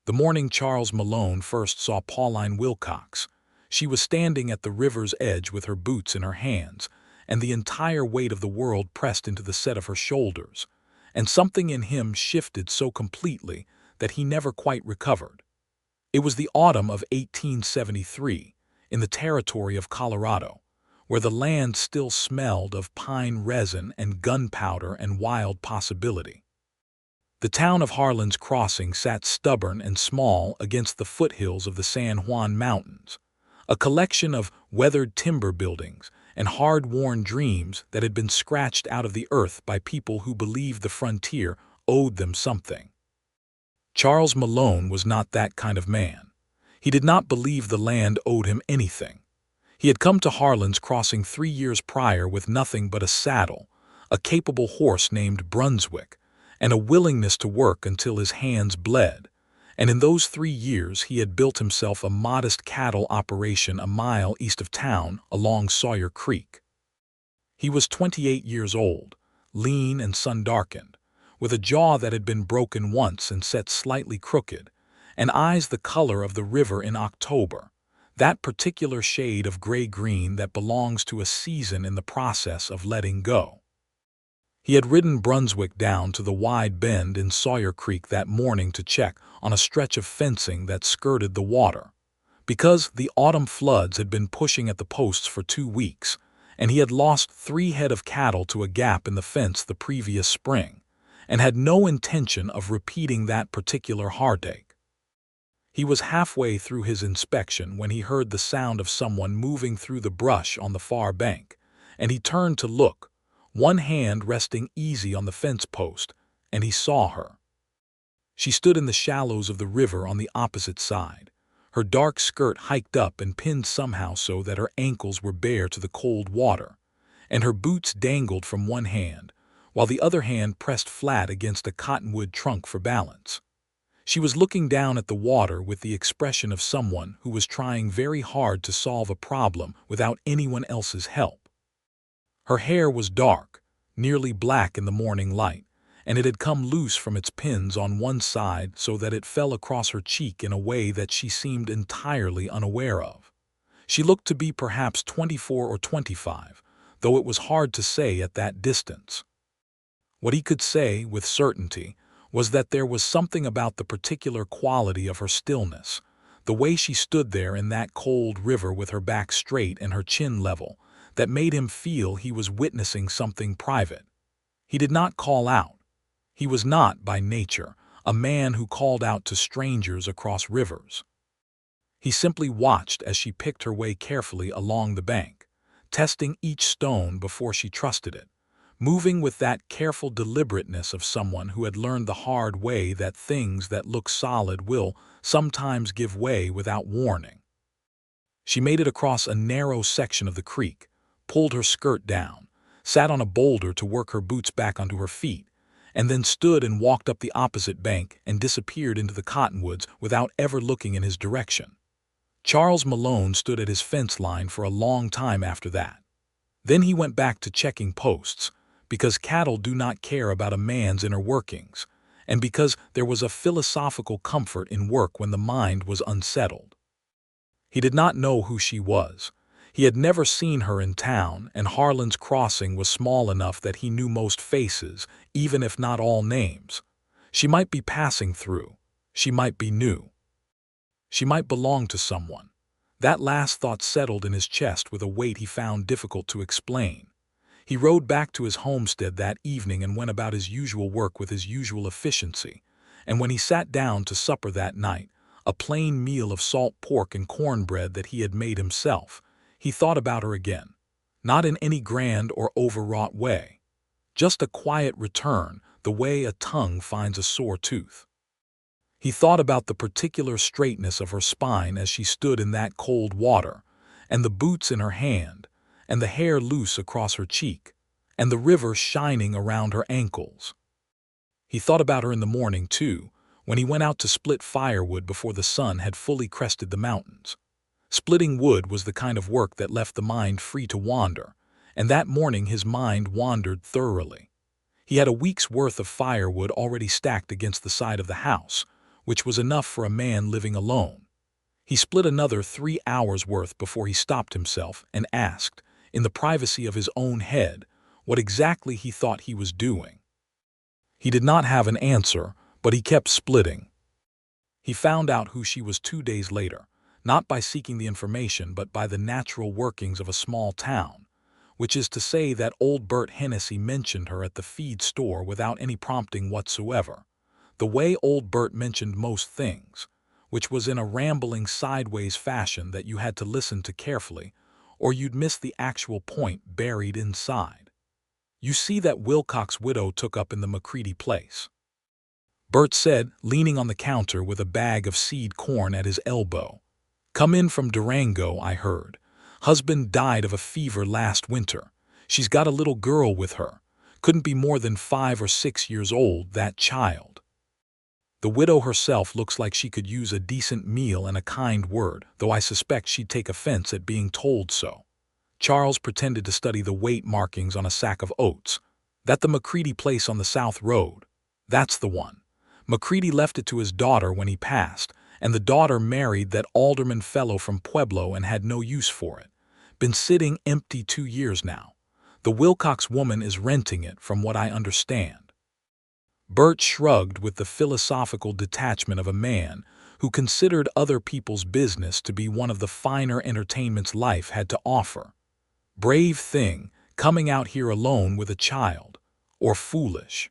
The morning Charles Malone first saw Pauline Wilcox. She was standing at the river's edge with her boots in her hands, and the entire weight of the world pressed into the set of her shoulders, and something in him shifted so completely that he never quite recovered. It was the autumn of 1873, in the territory of Colorado, where the land still smelled of pine resin and gunpowder and wild possibility. The town of Harlan's Crossing sat stubborn and small against the foothills of the San Juan Mountains, a collection of weathered timber buildings and hard-worn dreams that had been scratched out of the earth by people who believed the frontier owed them something. Charles Malone was not that kind of man. He did not believe the land owed him anything. He had come to Harlan's Crossing 3 years prior with nothing but a saddle, a capable horse named Brunswick, and a willingness to work until his hands bled. And in those 3 years he had built himself a modest cattle operation a mile east of town along Sawyer Creek. He was 28 years old, lean and sun-darkened, with a jaw that had been broken once and set slightly crooked, and eyes the color of the river in October, that particular shade of gray-green that belongs to a season in the process of letting go. He had ridden Brunswick down to the wide bend in Sawyer Creek that morning to check on a stretch of fencing that skirted the water, because the autumn floods had been pushing at the posts for 2 weeks, and he had lost 3 head of cattle to a gap in the fence the previous spring, and had no intention of repeating that particular heartache. He was halfway through his inspection when he heard the sound of someone moving through the brush on the far bank, and he turned to look, one hand resting easy on the fence post, and he saw her. She stood in the shallows of the river on the opposite side, her dark skirt hiked up and pinned somehow so that her ankles were bare to the cold water, and her boots dangled from one hand, while the other hand pressed flat against a cottonwood trunk for balance. She was looking down at the water with the expression of someone who was trying very hard to solve a problem without anyone else's help. Her hair was dark, nearly black in the morning light, and it had come loose from its pins on one side so that it fell across her cheek in a way that she seemed entirely unaware of. She looked to be perhaps 24 or 25, though it was hard to say at that distance. What he could say with certainty was that there was something about the particular quality of her stillness, the way she stood there in that cold river with her back straight and her chin level, that made him feel he was witnessing something private. He did not call out. He was not, by nature, a man who called out to strangers across rivers. He simply watched as she picked her way carefully along the bank, testing each stone before she trusted it, moving with that careful deliberateness of someone who had learned the hard way that things that look solid will sometimes give way without warning. She made it across a narrow section of the creek, pulled her skirt down, sat on a boulder to work her boots back onto her feet, and then stood and walked up the opposite bank and disappeared into the cottonwoods without ever looking in his direction. Charles Malone stood at his fence line for a long time after that. Then he went back to checking posts, because cattle do not care about a man's inner workings, and because there was a philosophical comfort in work when the mind was unsettled. He did not know who she was. He had never seen her in town, and Harlan's Crossing was small enough that he knew most faces, even if not all names. She might be passing through. She might be new. She might belong to someone. That last thought settled in his chest with a weight he found difficult to explain. He rode back to his homestead that evening and went about his usual work with his usual efficiency, and when he sat down to supper that night, a plain meal of salt pork and cornbread that he had made himself, he thought about her again, not in any grand or overwrought way, just a quiet return, the way a tongue finds a sore tooth. He thought about the particular straightness of her spine as she stood in that cold water, and the boots in her hand, and the hair loose across her cheek, and the river shining around her ankles. He thought about her in the morning, too, when he went out to split firewood before the sun had fully crested the mountains. Splitting wood was the kind of work that left the mind free to wander, and that morning his mind wandered thoroughly. He had a week's worth of firewood already stacked against the side of the house, which was enough for a man living alone. He split another 3 hours' worth before he stopped himself and asked, in the privacy of his own head, what exactly he thought he was doing. He did not have an answer, but he kept splitting. He found out who she was 2 days later, not by seeking the information but by the natural workings of a small town, which is to say that old Bert Hennessy mentioned her at the feed store without any prompting whatsoever, the way old Bert mentioned most things, which was in a rambling sideways fashion that you had to listen to carefully, or you'd miss the actual point buried inside. You see that Wilcox's widow took up in the McCready place. Bert said, leaning on the counter with a bag of seed corn at his elbow. Come in from Durango, I heard. Husband died of a fever last winter. She's got a little girl with her. Couldn't be more than 5 or 6 years old, that child. The widow herself looks like she could use a decent meal and a kind word, though I suspect she'd take offense at being told so. Charles pretended to study the weight markings on a sack of oats. That the McCready place on the South Road? That's the one. McCready left it to his daughter when he passed, and the daughter married that alderman fellow from Pueblo and had no use for it. Been sitting empty 2 years now. The Wilcox woman is renting it, from what I understand. Bert shrugged with the philosophical detachment of a man who considered other people's business to be one of the finer entertainments life had to offer. Brave thing, coming out here alone with a child. Or foolish.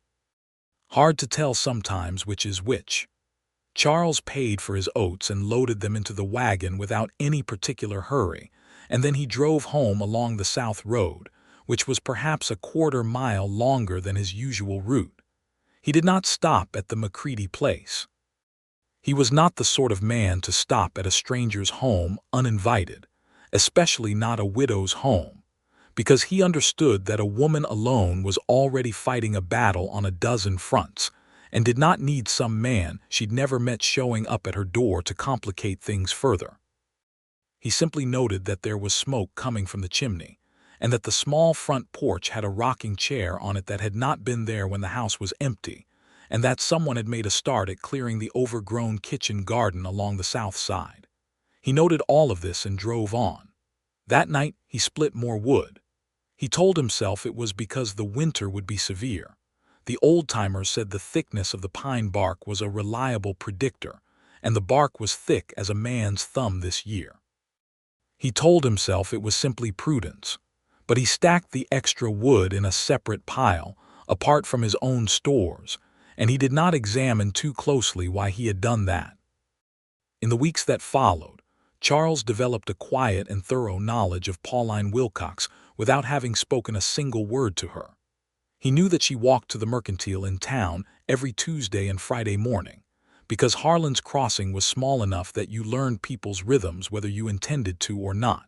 Hard to tell sometimes which is which. Charles paid for his oats and loaded them into the wagon without any particular hurry, and then he drove home along the South Road, which was perhaps a 1/4 mile longer than his usual route. He did not stop at the McCready place. He was not the sort of man to stop at a stranger's home uninvited, especially not a widow's home, because he understood that a woman alone was already fighting a battle on a dozen fronts, and did not need some man she'd never met showing up at her door to complicate things further. He simply noted that there was smoke coming from the chimney, and that the small front porch had a rocking chair on it that had not been there when the house was empty, and that someone had made a start at clearing the overgrown kitchen garden along the south side. He noted all of this and drove on. That night he split more wood. He told himself it was because the winter would be severe. The old-timers said the thickness of the pine bark was a reliable predictor, and the bark was thick as a man's thumb this year. He told himself it was simply prudence, but he stacked the extra wood in a separate pile, apart from his own stores, and he did not examine too closely why he had done that. In the weeks that followed, Charles developed a quiet and thorough knowledge of Pauline Wilcox without having spoken a single word to her. He knew that she walked to the mercantile in town every Tuesday and Friday morning, because Harlan's Crossing was small enough that you learned people's rhythms whether you intended to or not.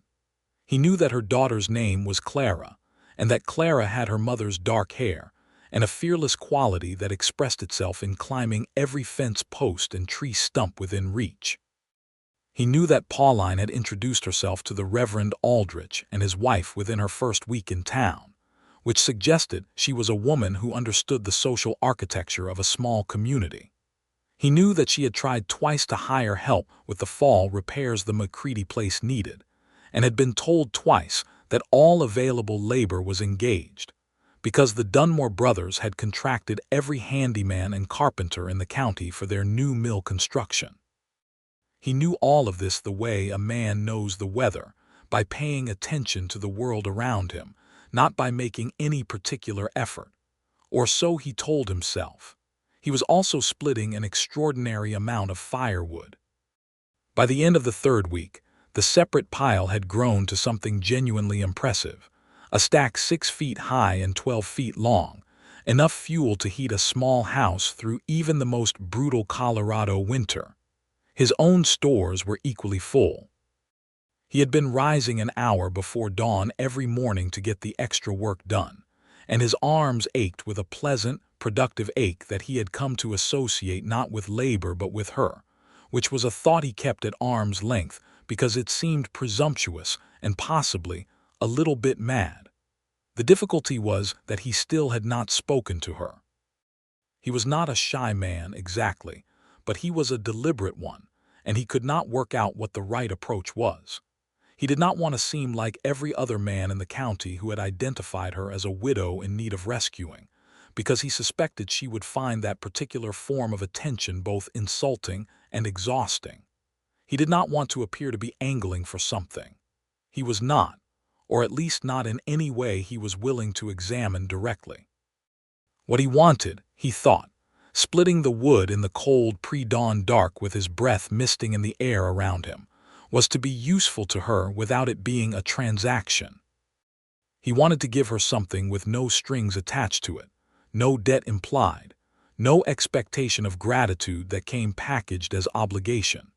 He knew that her daughter's name was Clara, and that Clara had her mother's dark hair, and a fearless quality that expressed itself in climbing every fence post and tree stump within reach. He knew that Pauline had introduced herself to the Reverend Aldrich and his wife within her first week in town, which suggested she was a woman who understood the social architecture of a small community. He knew that she had tried twice to hire help with the fall repairs the McCready place needed, and had been told twice that all available labor was engaged, because the Dunmore brothers had contracted every handyman and carpenter in the county for their new mill construction. He knew all of this the way a man knows the weather, by paying attention to the world around him, not by making any particular effort. Or so he told himself. He was also splitting an extraordinary amount of firewood. By the end of the 3rd week, the separate pile had grown to something genuinely impressive, a stack 6 feet high and 12 feet long, enough fuel to heat a small house through even the most brutal Colorado winter. His own stores were equally full. He had been rising an hour before dawn every morning to get the extra work done, and his arms ached with a pleasant, productive ache that he had come to associate not with labor but with her, which was a thought he kept at arm's length because it seemed presumptuous and possibly a little bit mad. The difficulty was that he still had not spoken to her. He was not a shy man exactly, but he was a deliberate one, and he could not work out what the right approach was. He did not want to seem like every other man in the county who had identified her as a widow in need of rescuing, because he suspected she would find that particular form of attention both insulting and exhausting. He did not want to appear to be angling for something he was not, or at least not in any way he was willing to examine directly. What he wanted, he thought, splitting the wood in the cold pre-dawn dark with his breath misting in the air around him, was to be useful to her without it being a transaction. He wanted to give her something with no strings attached to it, no debt implied, no expectation of gratitude that came packaged as obligation.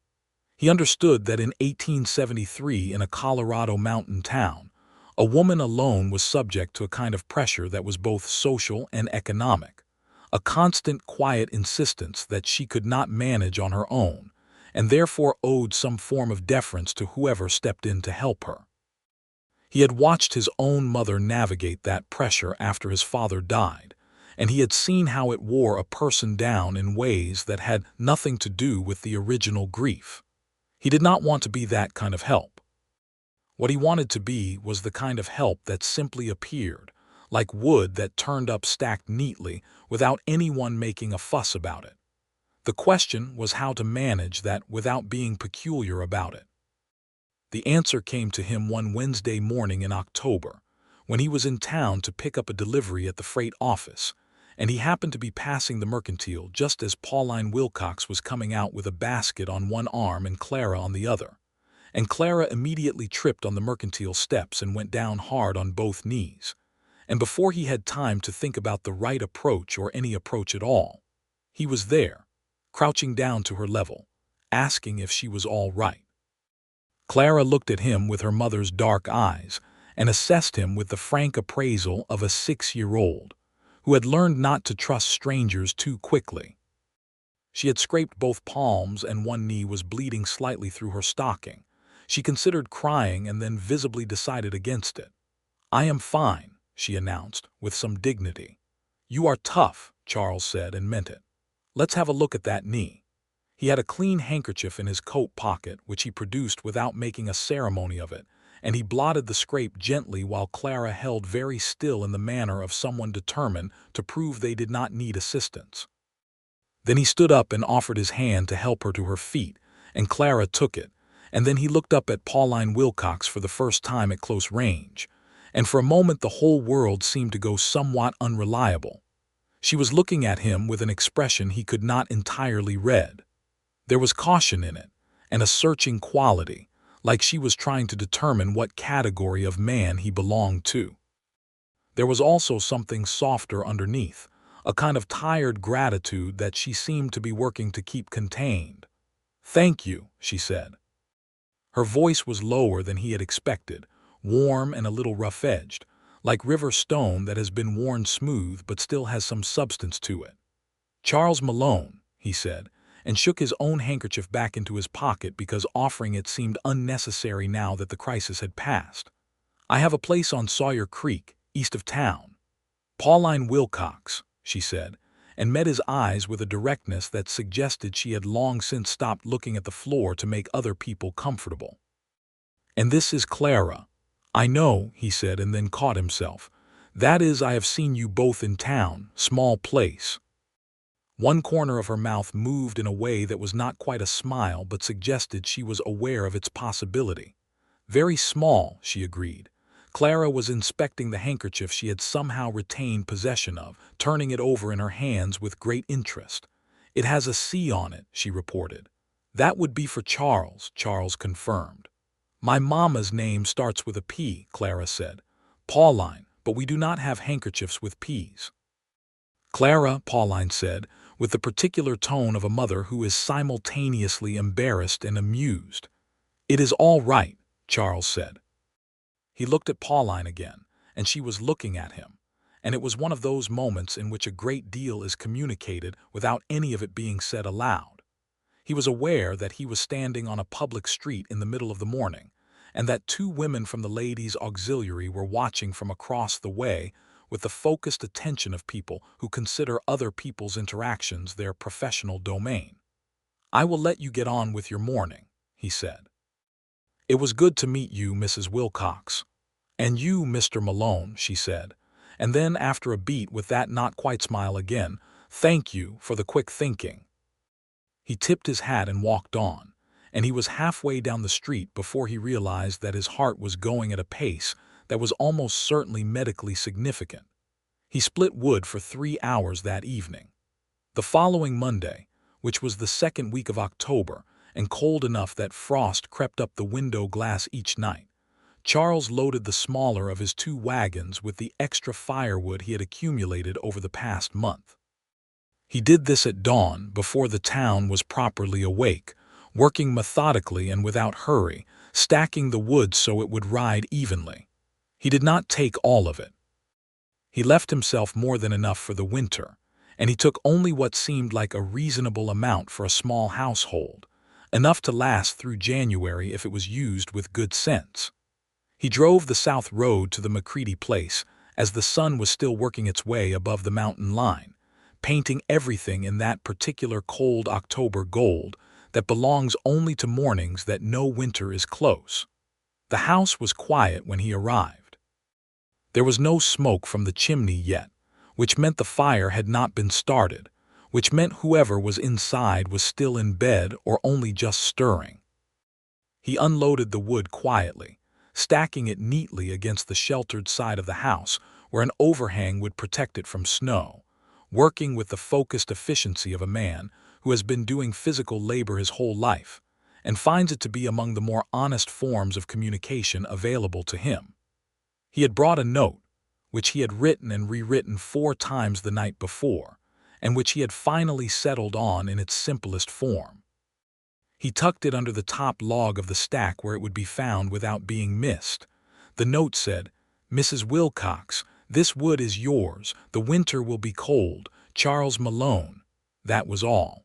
He understood that in 1873, in a Colorado mountain town, a woman alone was subject to a kind of pressure that was both social and economic, a constant quiet insistence that she could not manage on her own, and therefore owed some form of deference to whoever stepped in to help her. He had watched his own mother navigate that pressure after his father died, and he had seen how it wore a person down in ways that had nothing to do with the original grief. He did not want to be that kind of help. What he wanted to be was the kind of help that simply appeared, like wood that turned up stacked neatly without anyone making a fuss about it. The question was how to manage that without being peculiar about it. The answer came to him one Wednesday morning in October, when he was in town to pick up a delivery at the freight office, and he happened to be passing the mercantile just as Pauline Wilcox was coming out with a basket on one arm and Clara on the other. And Clara immediately tripped on the mercantile steps and went down hard on both knees. And before he had time to think about the right approach or any approach at all, he was there, crouching down to her level, asking if she was all right. Clara looked at him with her mother's dark eyes and assessed him with the frank appraisal of a 6-year-old who had learned not to trust strangers too quickly. She had scraped both palms and one knee was bleeding slightly through her stocking. She considered crying and then visibly decided against it. "I am fine," she announced, with some dignity. "You are tough," Charles said, and meant it. "Let's have a look at that knee." He had a clean handkerchief in his coat pocket, which he produced without making a ceremony of it, and he blotted the scrape gently while Clara held very still in the manner of someone determined to prove they did not need assistance. Then he stood up and offered his hand to help her to her feet, and Clara took it, and then he looked up at Pauline Wilcox for the first time at close range, and for a moment the whole world seemed to go somewhat unreliable. She was looking at him with an expression he could not entirely read. There was caution in it, and a searching quality, like she was trying to determine what category of man he belonged to. There was also something softer underneath, a kind of tired gratitude that she seemed to be working to keep contained. "Thank you," she said. Her voice was lower than he had expected, warm and a little rough-edged, like river stone that has been worn smooth but still has some substance to it. "Charles Malone," he said, and shook his own handkerchief back into his pocket because offering it seemed unnecessary now that the crisis had passed. "I have a place on Sawyer Creek, east of town." "Pauline Wilcox," she said, and met his eyes with a directness that suggested she had long since stopped looking at the floor to make other people comfortable. "And this is Clara." "I know," he said, and then caught himself. "That is, I have seen you both in town, small place." One corner of her mouth moved in a way that was not quite a smile but suggested she was aware of its possibility. "Very small," she agreed. Clara was inspecting the handkerchief she had somehow retained possession of, turning it over in her hands with great interest. "It has a C on it," she reported. "That would be for Charles," Charles confirmed. "My mamma's name starts with a P," Clara said. "Pauline, but we do not have handkerchiefs with P's." "Clara," Pauline said, with the particular tone of a mother who is simultaneously embarrassed and amused. "It is all right," Charles said. He looked at Pauline again, and she was looking at him, and it was one of those moments in which a great deal is communicated without any of it being said aloud. He was aware that he was standing on a public street in the middle of the morning, and that 2 women from the ladies' auxiliary were watching from across the way with the focused attention of people who consider other people's interactions their professional domain. "I will let you get on with your morning," he said. "It was good to meet you, Mrs. Wilcox." "And you, Mr. Malone," she said. And then, after a beat with that not-quite smile again, "Thank you for the quick thinking." He tipped his hat and walked on, and he was halfway down the street before he realized that his heart was going at a pace that was almost certainly medically significant. He split wood for 3 hours that evening. The following Monday, which was the second week of October, and cold enough that frost crept up the window glass each night, Charles loaded the smaller of his 2 wagons with the extra firewood he had accumulated over the past month. He did this at dawn, before the town was properly awake, working methodically and without hurry, stacking the wood so it would ride evenly. He did not take all of it. He left himself more than enough for the winter, and he took only what seemed like a reasonable amount for a small household, enough to last through January if it was used with good sense. He drove the south road to the McCready place as the sun was still working its way above the mountain line, painting everything in that particular cold October gold that belongs only to mornings that no winter is close. The house was quiet when he arrived. There was no smoke from the chimney yet, which meant the fire had not been started, which meant whoever was inside was still in bed or only just stirring. He unloaded the wood quietly, stacking it neatly against the sheltered side of the house where an overhang would protect it from snow, working with the focused efficiency of a man who has been doing physical labor his whole life and finds it to be among the more honest forms of communication available to him. He had brought a note, which he had written and rewritten 4 times the night before, and which he had finally settled on in its simplest form. He tucked it under the top log of the stack where it would be found without being missed. The note said, "Mrs. Wilcox, this wood is yours. The winter will be cold. Charles Malone." That was all.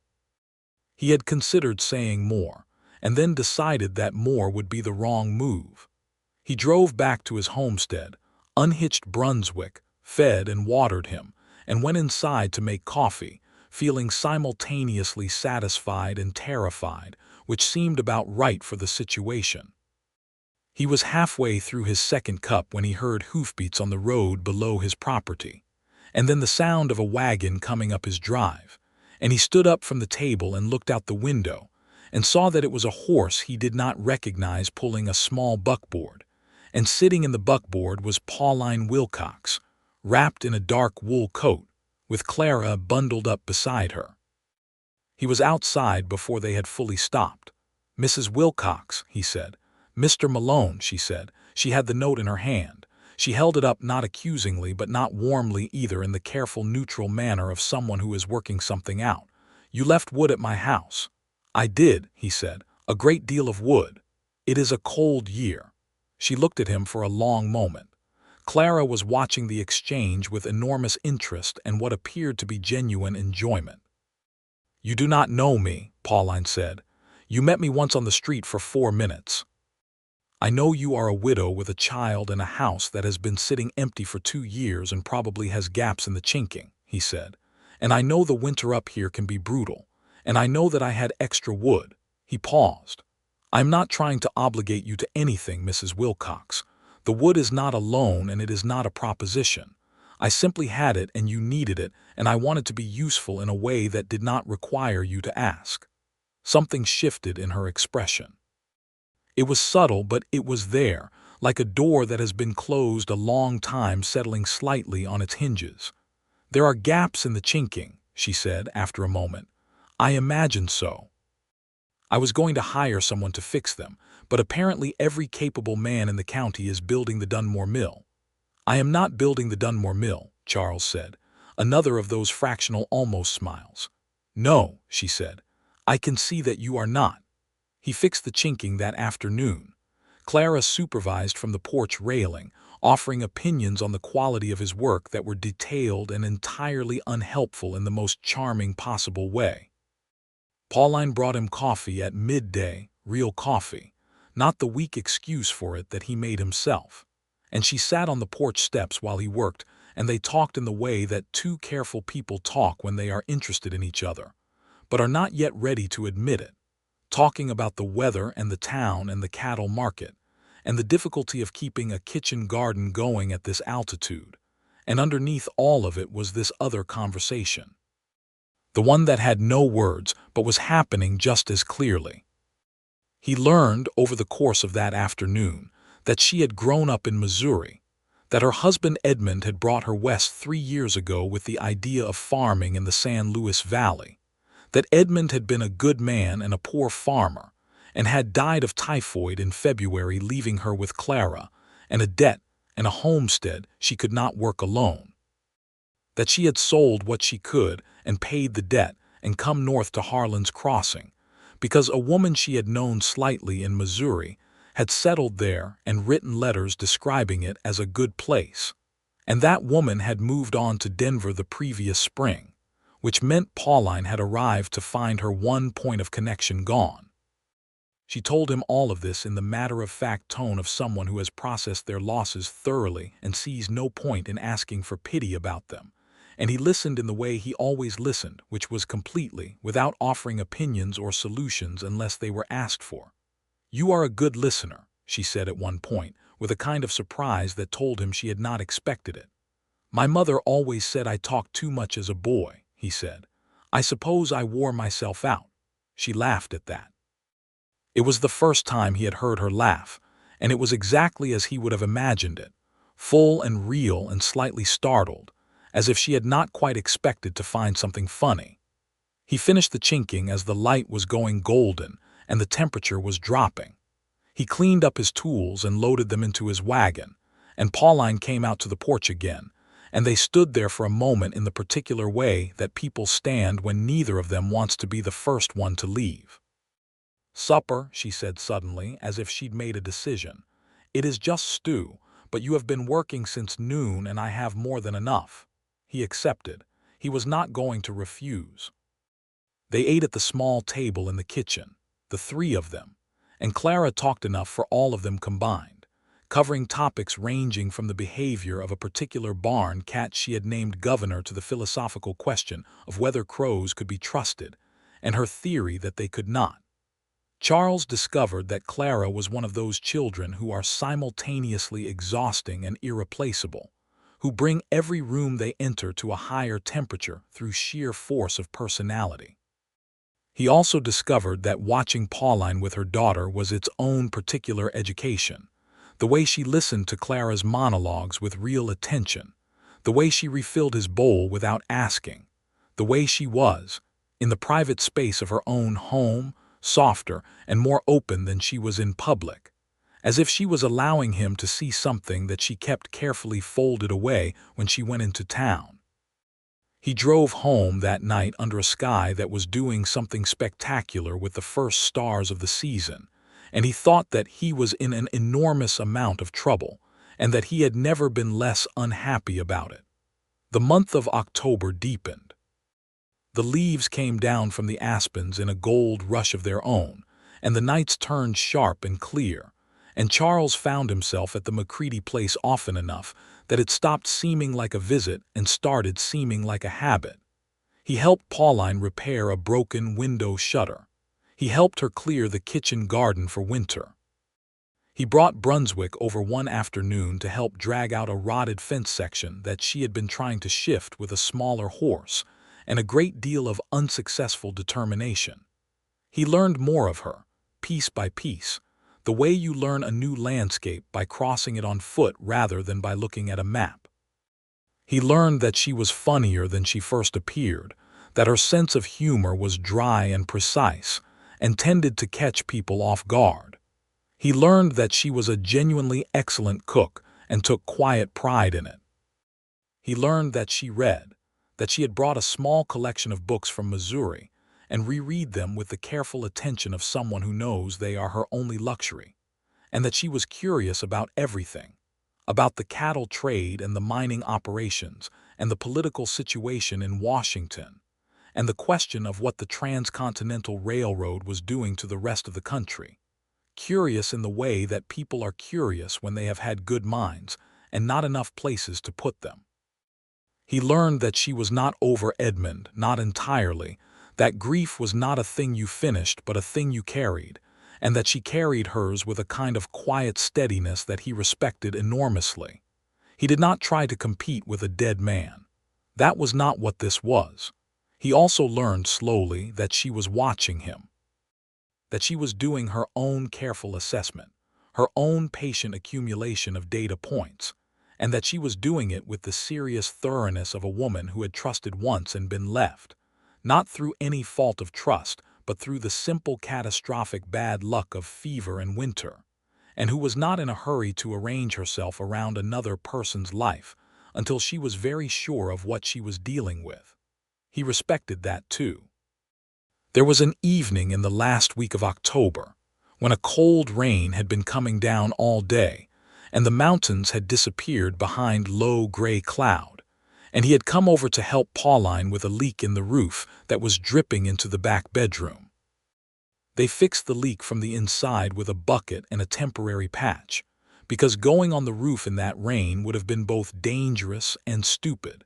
He had considered saying more, and then decided that more would be the wrong move. He drove back to his homestead, unhitched Brunswick, fed and watered him, and went inside to make coffee, feeling simultaneously satisfied and terrified, which seemed about right for the situation. He was halfway through his second cup when he heard hoofbeats on the road below his property, and then the sound of a wagon coming up his drive, and he stood up from the table and looked out the window, and saw that it was a horse he did not recognize pulling a small buckboard, and sitting in the buckboard was Pauline Wilcox, wrapped in a dark wool coat, with Clara bundled up beside her. He was outside before they had fully stopped. "Mrs. Wilcox," he said. "Mr. Malone," she said. She had the note in her hand. She held it up not accusingly but not warmly either, in the careful neutral manner of someone who is working something out. "You left wood at my house." "I did," he said. "A great deal of wood. It is a cold year." She looked at him for a long moment. Clara was watching the exchange with enormous interest and what appeared to be genuine enjoyment. "You do not know me," Pauline said. "You met me once on the street for 4 minutes. I know you are a widow with a child and a house that has been sitting empty for 2 years and probably has gaps in the chinking," he said. "And I know the winter up here can be brutal. And I know that I had extra wood." He paused. "I am not trying to obligate you to anything, Mrs. Wilcox. The wood is not a loan and it is not a proposition. I simply had it and you needed it, and I wanted to be useful in a way that did not require you to ask." Something shifted in her expression. It was subtle, but it was there, like a door that has been closed a long time settling slightly on its hinges. "There are gaps in the chinking," she said after a moment. "I imagined so. I was going to hire someone to fix them, but apparently every capable man in the county is building the Dunmore Mill." "I am not building the Dunmore Mill," Charles said, another of those fractional almost smiles. "No," she said. "I can see that you are not." He fixed the chinking that afternoon. Clara supervised from the porch railing, offering opinions on the quality of his work that were detailed and entirely unhelpful in the most charming possible way. Pauline brought him coffee at midday, real coffee, not the weak excuse for it that he made himself. And she sat on the porch steps while he worked, and they talked in the way that 2 careful people talk when they are interested in each other. but are not yet ready to admit it, talking about the weather and the town and the cattle market, and the difficulty of keeping a kitchen garden going at this altitude. And underneath all of it was this other conversation, the one that had no words but was happening just as clearly. He learned over the course of that afternoon that she had grown up in Missouri, that her husband Edmund had brought her west 3 years ago with the idea of farming in the San Luis Valley, that Edmund had been a good man and a poor farmer, and had died of typhoid in February, leaving her with Clara and a debt and a homestead she could not work alone, that she had sold what she could and paid the debt and come north to Harlan's Crossing, because a woman she had known slightly in Missouri had settled there and written letters describing it as a good place, and that woman had moved on to Denver the previous spring, which meant Pauline had arrived to find her one point of connection gone. She told him all of this in the matter-of-fact tone of someone who has processed their losses thoroughly and sees no point in asking for pity about them, and he listened in the way he always listened, which was completely without offering opinions or solutions unless they were asked for. "You are a good listener," she said at one point, with a kind of surprise that told him she had not expected it. "My mother always said I talked too much as a boy," he said. "I suppose I wore myself out." She laughed at that. It was the first time he had heard her laugh, and it was exactly as he would have imagined it, full and real and slightly startled, as if she had not quite expected to find something funny. He finished the chinking as the light was going golden and the temperature was dropping. He cleaned up his tools and loaded them into his wagon, and Pauline came out to the porch again, and they stood there for a moment in the particular way that people stand when neither of them wants to be the first one to leave. "Supper," she said suddenly, as if she'd made a decision. "It is just stew, but you have been working since noon and I have more than enough." He accepted. He was not going to refuse. They ate at the small table in the kitchen, the three of them, and Clara talked enough for all of them combined, covering topics ranging from the behavior of a particular barn cat she had named Governor to the philosophical question of whether crows could be trusted, and her theory that they could not. Charles discovered that Clara was one of those children who are simultaneously exhausting and irreplaceable, who bring every room they enter to a higher temperature through sheer force of personality. He also discovered that watching Pauline with her daughter was its own particular education, the way she listened to Clara's monologues with real attention, the way she refilled his bowl without asking, the way she was, in the private space of her own home, softer and more open than she was in public, as if she was allowing him to see something that she kept carefully folded away when she went into town. He drove home that night under a sky that was doing something spectacular with the first stars of the season, and he thought that he was in an enormous amount of trouble, and that he had never been less unhappy about it. The month of October deepened. The leaves came down from the aspens in a gold rush of their own, and the nights turned sharp and clear, and Charles found himself at the McCready place often enough that it stopped seeming like a visit and started seeming like a habit. He helped Pauline repair a broken window shutter. He helped her clear the kitchen garden for winter. He brought Brunswick over one afternoon to help drag out a rotted fence section that she had been trying to shift with a smaller horse, and a great deal of unsuccessful determination. He learned more of her, piece by piece, the way you learn a new landscape by crossing it on foot rather than by looking at a map. He learned that she was funnier than she first appeared, that her sense of humor was dry and precise, and tended to catch people off guard. He learned that she was a genuinely excellent cook and took quiet pride in it. He learned that she read, that she had brought a small collection of books from Missouri and reread them with the careful attention of someone who knows they are her only luxury, and that she was curious about everything, about the cattle trade and the mining operations and the political situation in Washington, and the question of what the Transcontinental Railroad was doing to the rest of the country. Curious in the way that people are curious when they have had good minds and not enough places to put them. He learned that she was not over Edmund, not entirely, That grief was not a thing you finished but a thing you carried, and that she carried hers with a kind of quiet steadiness that he respected enormously. He did not try to compete with a dead man. That was not what this was. He also learned slowly that she was watching him, that she was doing her own careful assessment, her own patient accumulation of data points, and that she was doing it with the serious thoroughness of a woman who had trusted once and been left, not through any fault of trust, but through the simple catastrophic bad luck of fever and winter, and who was not in a hurry to arrange herself around another person's life until she was very sure of what she was dealing with. He respected that too. There was an evening in the last week of October, when a cold rain had been coming down all day, and the mountains had disappeared behind low gray cloud, and he had come over to help Pauline with a leak in the roof that was dripping into the back bedroom. They fixed the leak from the inside with a bucket and a temporary patch, because going on the roof in that rain would have been both dangerous and stupid.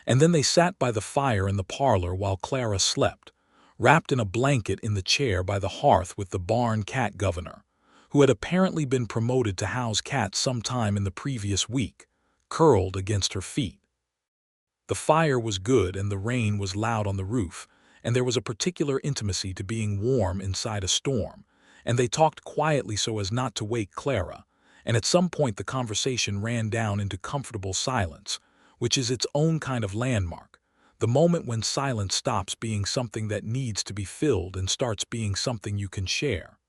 And then they sat by the fire in the parlor while Clara slept, wrapped in a blanket in the chair by the hearth with the barn cat governor, who had apparently been promoted to house cats sometime in the previous week, curled against her feet. The fire was good and the rain was loud on the roof, and there was a particular intimacy to being warm inside a storm, and they talked quietly so as not to wake Clara, and at some point the conversation ran down into comfortable silence, which is its own kind of landmark, the moment when silence stops being something that needs to be filled and starts being something you can share.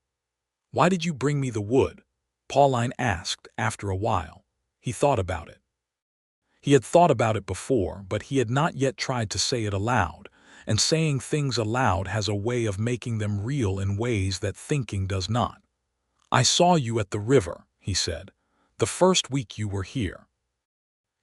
"Why did you bring me the wood?" Pauline asked after a while. He thought about it. He had thought about it before, but he had not yet tried to say it aloud, and saying things aloud has a way of making them real in ways that thinking does not. "I saw you at the river," he said, "the first week you were here.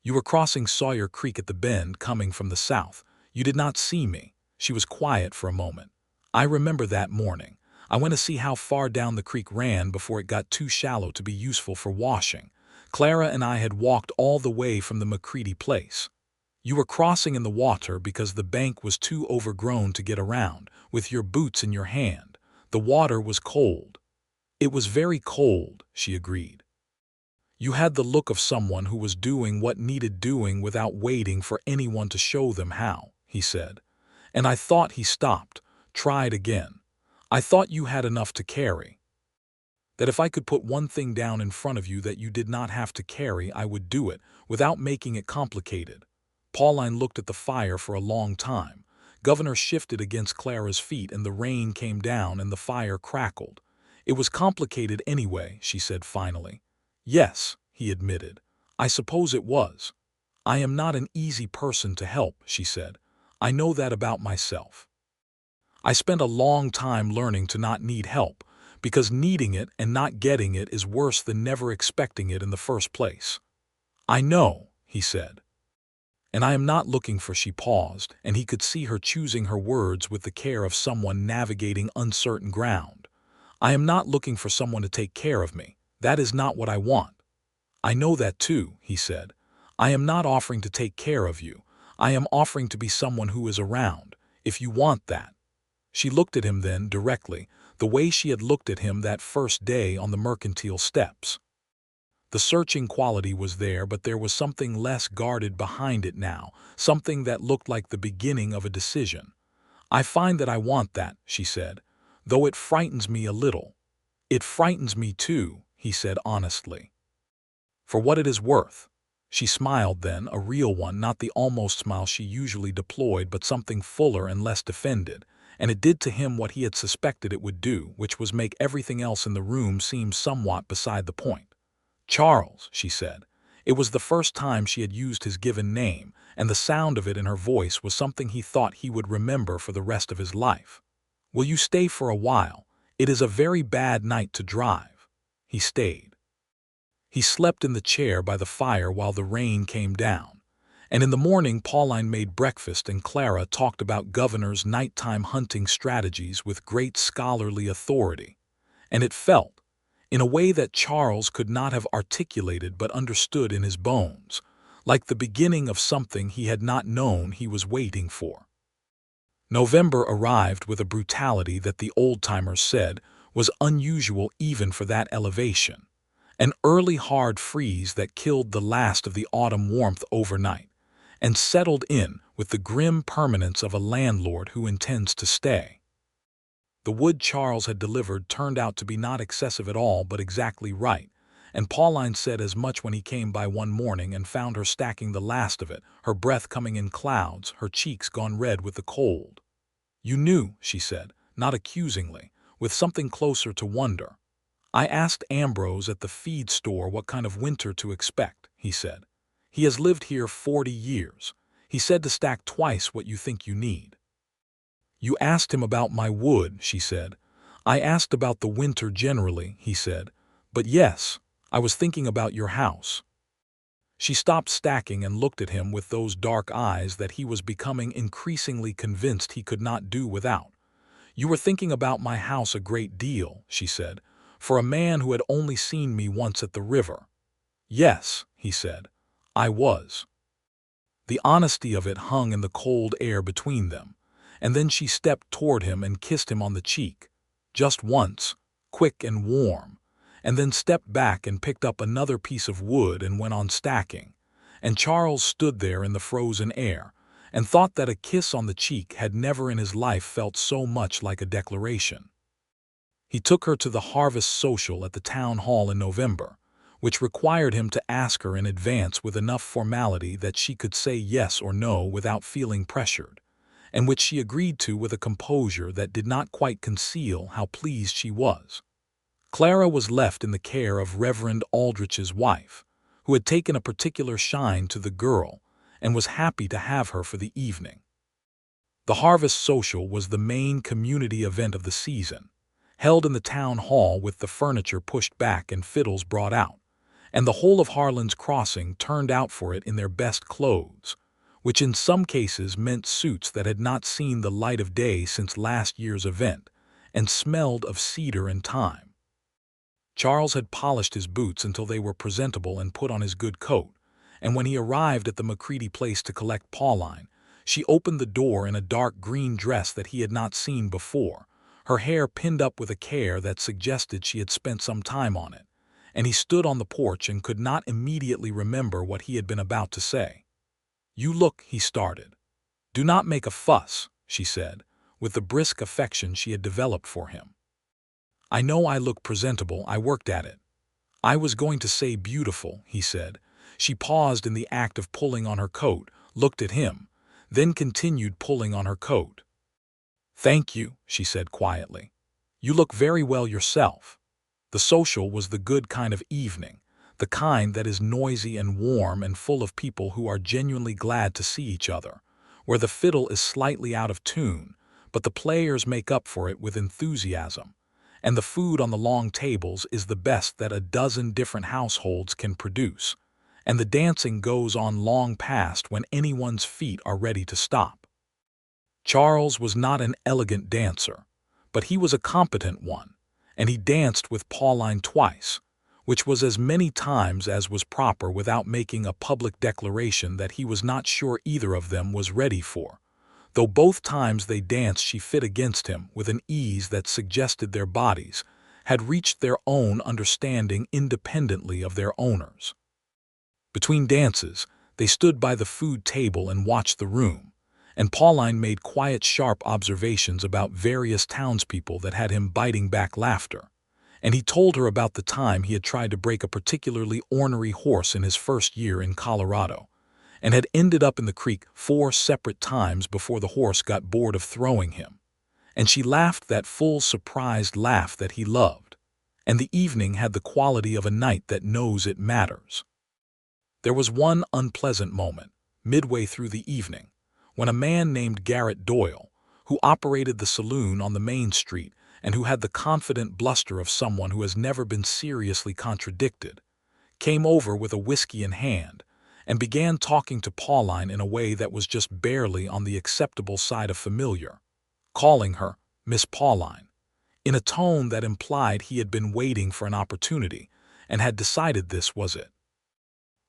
You were crossing Sawyer Creek at the bend coming from the south. You did not see me." She was quiet for a moment. "I remember that morning. I went to see how far down the creek ran before it got too shallow to be useful for washing. Clara and I had walked all the way from the McCready place. You were crossing in the water because the bank was too overgrown to get around, with your boots in your hand. The water was cold." "It was very cold," she agreed. "You had the look of someone who was doing what needed doing without waiting for anyone to show them how," he said. "And I thought," he stopped, tried again. "I thought you had enough to carry. That if I could put one thing down in front of you that you did not have to carry, I would do it, without making it complicated." Pauline looked at the fire for a long time. Governor shifted against Clara's feet and the rain came down and the fire crackled. "It was complicated anyway," she said finally. "Yes," he admitted. "I suppose it was. I am not an easy person to help," she said. "I know that about myself. I spent a long time learning to not need help, because needing it and not getting it is worse than never expecting it in the first place." "I know," he said. "And I am not looking for—" She paused, and he could see her choosing her words with the care of someone navigating uncertain ground. "I am not looking for someone to take care of me. That is not what I want." "I know that too," he said. "I am not offering to take care of you. I am offering to be someone who is around, if you want that." She looked at him then, directly, the way she had looked at him that first day on the mercantile steps. The searching quality was there, but there was something less guarded behind it now, something that looked like the beginning of a decision. "I find that I want that," she said, "though it frightens me a little." "It frightens me too," he said honestly. "For what it is worth." She smiled then, a real one, not the almost smile she usually deployed, but something fuller and less defended, and it did to him what he had suspected it would do, which was make everything else in the room seem somewhat beside the point. "Charles," she said. It was the first time she had used his given name, and the sound of it in her voice was something he thought he would remember for the rest of his life. "Will you stay for a while? It is a very bad night to drive." He stayed. He slept in the chair by the fire while the rain came down, and in the morning Pauline made breakfast and Clara talked about Governor's nighttime hunting strategies with great scholarly authority, and it felt, in a way that Charles could not have articulated but understood in his bones, like the beginning of something he had not known he was waiting for. November arrived with a brutality that the old-timers said was unusual even for that elevation. An early hard freeze that killed the last of the autumn warmth overnight and settled in with the grim permanence of a landlord who intends to stay. The wood Charles had delivered turned out to be not excessive at all but exactly right, and Pauline said as much when he came by one morning and found her stacking the last of it, her breath coming in clouds, her cheeks gone red with the cold. "You knew," she said, not accusingly, with something closer to wonder. "I asked Ambrose at the feed store what kind of winter to expect," he said. "He has lived here 40 years. He said to stack twice what you think you need." "You asked him about my wood," she said. "I asked about the winter generally," he said. "But yes, I was thinking about your house." She stopped stacking and looked at him with those dark eyes that he was becoming increasingly convinced he could not do without. "You were thinking about my house a great deal," she said, "for a man who had only seen me once at the river." "Yes," he said, "I was." The honesty of it hung in the cold air between them, and then she stepped toward him and kissed him on the cheek. Just once, quick and warm, and then stepped back and picked up another piece of wood and went on stacking, and Charles stood there in the frozen air and thought that a kiss on the cheek had never in his life felt so much like a declaration. He took her to the harvest social at the town hall in November, which required him to ask her in advance with enough formality that she could say yes or no without feeling pressured, and which she agreed to with a composure that did not quite conceal how pleased she was. Clara was left in the care of Reverend Aldrich's wife, who had taken a particular shine to the girl and was happy to have her for the evening. The harvest social was the main community event of the season, held in the town hall with the furniture pushed back and fiddles brought out, and the whole of Harlan's Crossing turned out for it in their best clothes, which in some cases meant suits that had not seen the light of day since last year's event and smelled of cedar and thyme. Charles had polished his boots until they were presentable and put on his good coat, and when he arrived at the Macready place to collect Pauline, she opened the door in a dark green dress that he had not seen before, her hair pinned up with a care that suggested she had spent some time on it, and he stood on the porch and could not immediately remember what he had been about to say. "You look," he started. "Do not make a fuss," she said, with the brisk affection she had developed for him. "I know I look presentable, I worked at it." "I was going to say beautiful," he said. She paused in the act of pulling on her coat, looked at him, then continued pulling on her coat. "Thank you," she said quietly. "You look very well yourself." The social was the good kind of evening, the kind that is noisy and warm and full of people who are genuinely glad to see each other, where the fiddle is slightly out of tune, but the players make up for it with enthusiasm, and the food on the long tables is the best that a dozen different households can produce, and the dancing goes on long past when anyone's feet are ready to stop. Charles was not an elegant dancer, but he was a competent one, and he danced with Pauline twice, which was as many times as was proper without making a public declaration that he was not sure either of them was ready for, though both times they danced she fit against him with an ease that suggested their bodies had reached their own understanding independently of their owners. Between dances, they stood by the food table and watched the room, and Pauline made quiet, sharp observations about various townspeople that had him biting back laughter, and he told her about the time he had tried to break a particularly ornery horse in his first year in Colorado, and had ended up in the creek 4 separate times before the horse got bored of throwing him, and she laughed that full, surprised laugh that he loved, and the evening had the quality of a night that knows it matters. There was one unpleasant moment, midway through the evening, when a man named Garrett Doyle, who operated the saloon on the main street and who had the confident bluster of someone who has never been seriously contradicted, came over with a whiskey in hand and began talking to Pauline in a way that was just barely on the acceptable side of familiar, calling her Miss Pauline, in a tone that implied he had been waiting for an opportunity and had decided this was it.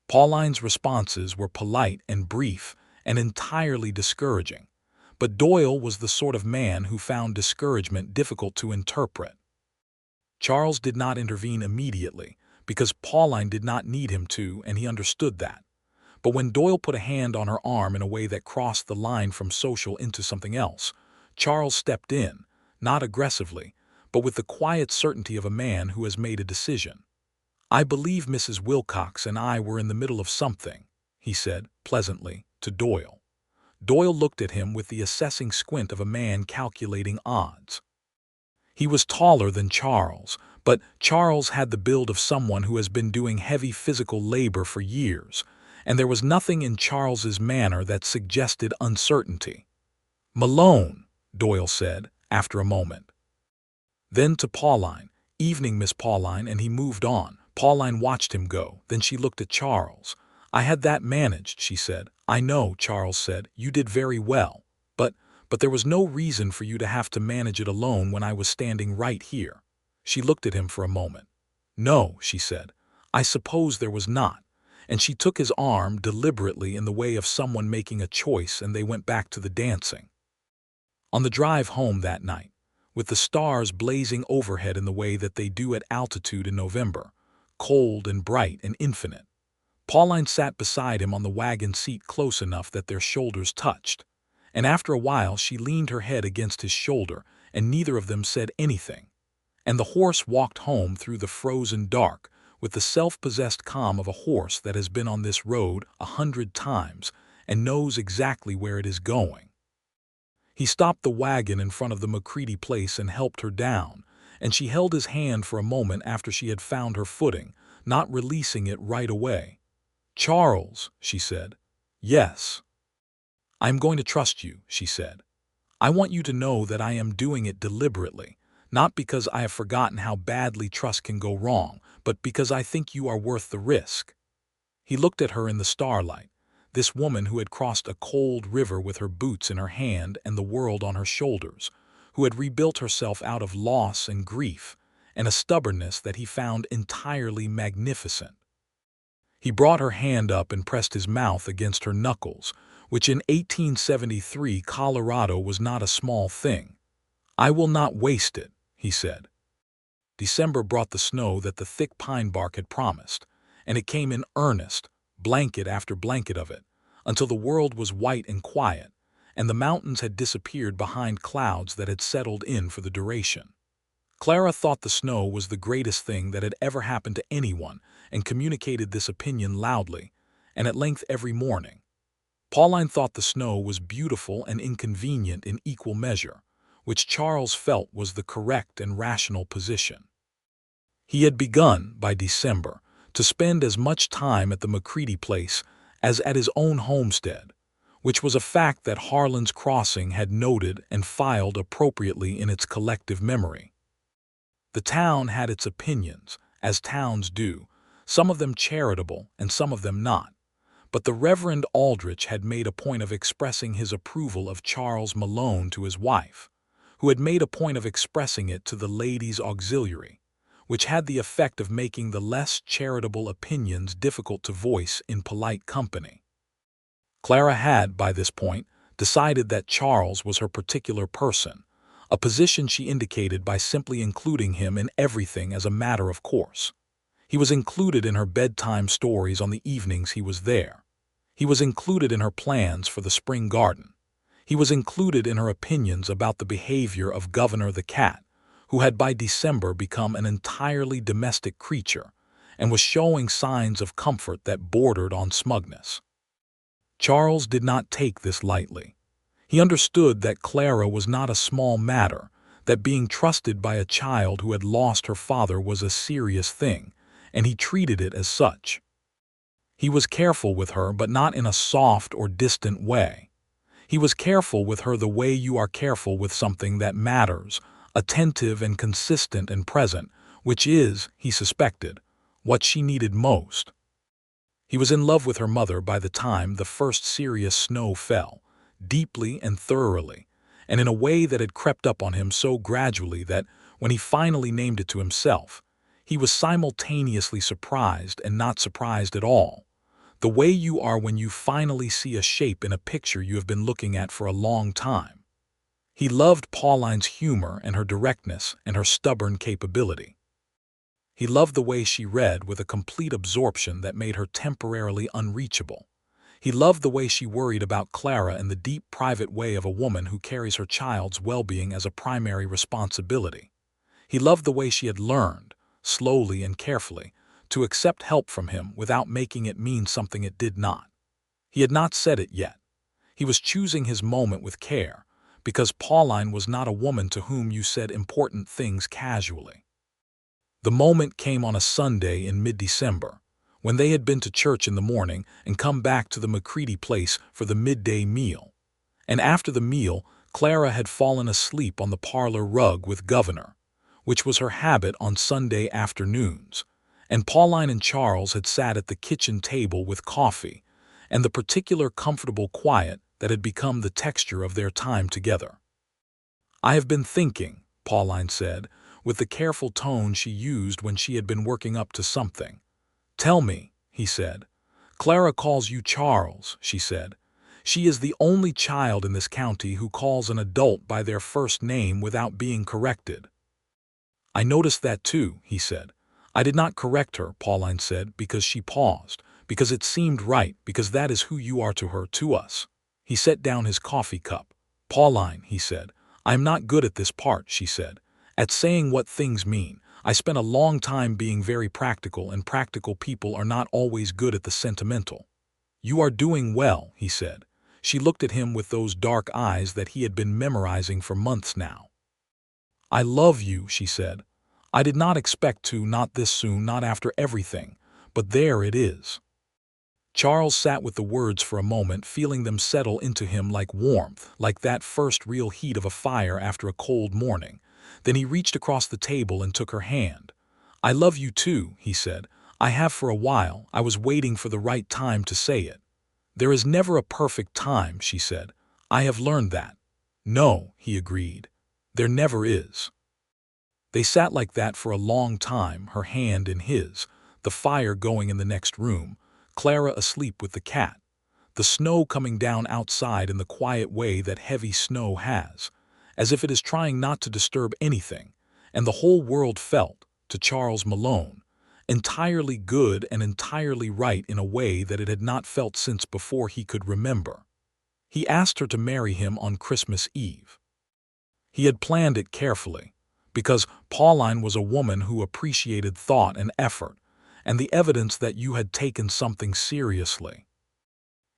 Pauline's responses were polite and brief and entirely discouraging, but Doyle was the sort of man who found discouragement difficult to interpret. Charles did not intervene immediately, because Pauline did not need him to, and he understood that. But when Doyle put a hand on her arm in a way that crossed the line from social into something else, Charles stepped in, not aggressively, but with the quiet certainty of a man who has made a decision. "I believe Mrs. Wilcox and I were in the middle of something," he said, pleasantly, to Doyle. Doyle looked at him with the assessing squint of a man calculating odds. He was taller than Charles, but Charles had the build of someone who has been doing heavy physical labor for years, and there was nothing in Charles's manner that suggested uncertainty. "Malone," Doyle said, after a moment. Then to Pauline, "Evening, Miss Pauline," and he moved on. Pauline watched him go, then she looked at Charles. "I had that managed," she said. "I know," Charles said. "You did very well. But there was no reason for you to have to manage it alone when I was standing right here." She looked at him for a moment. "No," she said. "I suppose there was not." And she took his arm deliberately in the way of someone making a choice, and they went back to the dancing. On the drive home that night, with the stars blazing overhead in the way that they do at altitude in November, cold and bright and infinite, Pauline sat beside him on the wagon seat close enough that their shoulders touched, and after a while she leaned her head against his shoulder, and neither of them said anything. And the horse walked home through the frozen dark with the self-possessed calm of a horse that has been on this road 100 times and knows exactly where it is going. He stopped the wagon in front of the McCready place and helped her down, and she held his hand for a moment after she had found her footing, not releasing it right away. "Charles," she said. "Yes." "I am going to trust you," she said. "I want you to know that I am doing it deliberately, not because I have forgotten how badly trust can go wrong, but because I think you are worth the risk." He looked at her in the starlight, this woman who had crossed a cold river with her boots in her hand and the world on her shoulders, who had rebuilt herself out of loss and grief, and a stubbornness that he found entirely magnificent. He brought her hand up and pressed his mouth against her knuckles, which in 1873 Colorado was not a small thing. "I will not waste it," he said. December brought the snow that the thick pine bark had promised, and it came in earnest, blanket after blanket of it, until the world was white and quiet, and the mountains had disappeared behind clouds that had settled in for the duration. Clara thought the snow was the greatest thing that had ever happened to anyone, and communicated this opinion loudly, and at length every morning. Pauline thought the snow was beautiful and inconvenient in equal measure, which Charles felt was the correct and rational position. He had begun, by December, to spend as much time at the McCready place as at his own homestead, which was a fact that Harlan's Crossing had noted and filed appropriately in its collective memory. The town had its opinions, as towns do, some of them charitable and some of them not. But the Reverend Aldrich had made a point of expressing his approval of Charles Malone to his wife, who had made a point of expressing it to the ladies' auxiliary, which had the effect of making the less charitable opinions difficult to voice in polite company. Clara had, by this point, decided that Charles was her particular person, a position she indicated by simply including him in everything as a matter of course. He was included in her bedtime stories on the evenings he was there. He was included in her plans for the spring garden. He was included in her opinions about the behavior of Governor the cat, who had by December become an entirely domestic creature and was showing signs of comfort that bordered on smugness. Charles did not take this lightly. He understood that Clara was not a small matter, that being trusted by a child who had lost her father was a serious thing, and he treated it as such. He was careful with her, but not in a soft or distant way. He was careful with her the way you are careful with something that matters, attentive and consistent and present, which is, he suspected, what she needed most. He was in love with her mother by the time the first serious snow fell, deeply and thoroughly, and in a way that had crept up on him so gradually that, when he finally named it to himself, he was simultaneously surprised and not surprised at all. The way you are when you finally see a shape in a picture you have been looking at for a long time. He loved Pauline's humor and her directness and her stubborn capability. He loved the way she read with a complete absorption that made her temporarily unreachable. He loved the way she worried about Clara in the deep private way of a woman who carries her child's well-being as a primary responsibility. He loved the way she had learned, slowly and carefully, to accept help from him without making it mean something it did not. He had not said it yet. He was choosing his moment with care, because Pauline was not a woman to whom you said important things casually. The moment came on a Sunday in mid-December, when they had been to church in the morning and come back to the McCready place for the midday meal. And after the meal, Clara had fallen asleep on the parlor rug with Governor, which was her habit on Sunday afternoons, and Pauline and Charles had sat at the kitchen table with coffee and the particular comfortable quiet that had become the texture of their time together. "I have been thinking," Pauline said, with the careful tone she used when she had been working up to something. "Tell me," he said. "Clara calls you Charles," she said. "She is the only child in this county who calls an adult by their first name without being corrected." "I noticed that too," he said. "I did not correct her," Pauline said, because she paused, because it seemed right, because that is who you are to her, to us. He set down his coffee cup. "Pauline," he said, "I am not good at this part," she said, "at saying what things mean. I spent a long time being very practical, and practical people are not always good at the sentimental." "You are doing well," he said. She looked at him with those dark eyes that he had been memorizing for months now. "I love you," she said. "I did not expect to, not this soon, not after everything, but there it is." Charles sat with the words for a moment, feeling them settle into him like warmth, like that first real heat of a fire after a cold morning. Then he reached across the table and took her hand. "I love you too," he said. "I have for a while. I was waiting for the right time to say it." "There is never a perfect time," she said. "I have learned that." "No," he agreed. "There never is." They sat like that for a long time, her hand in his, the fire going in the next room, Clara asleep with the cat, the snow coming down outside in the quiet way that heavy snow has, as if it is trying not to disturb anything, and the whole world felt, to Charles Malone, entirely good and entirely right in a way that it had not felt since before he could remember. He asked her to marry him on Christmas Eve. He had planned it carefully, because Pauline was a woman who appreciated thought and effort, and the evidence that you had taken something seriously.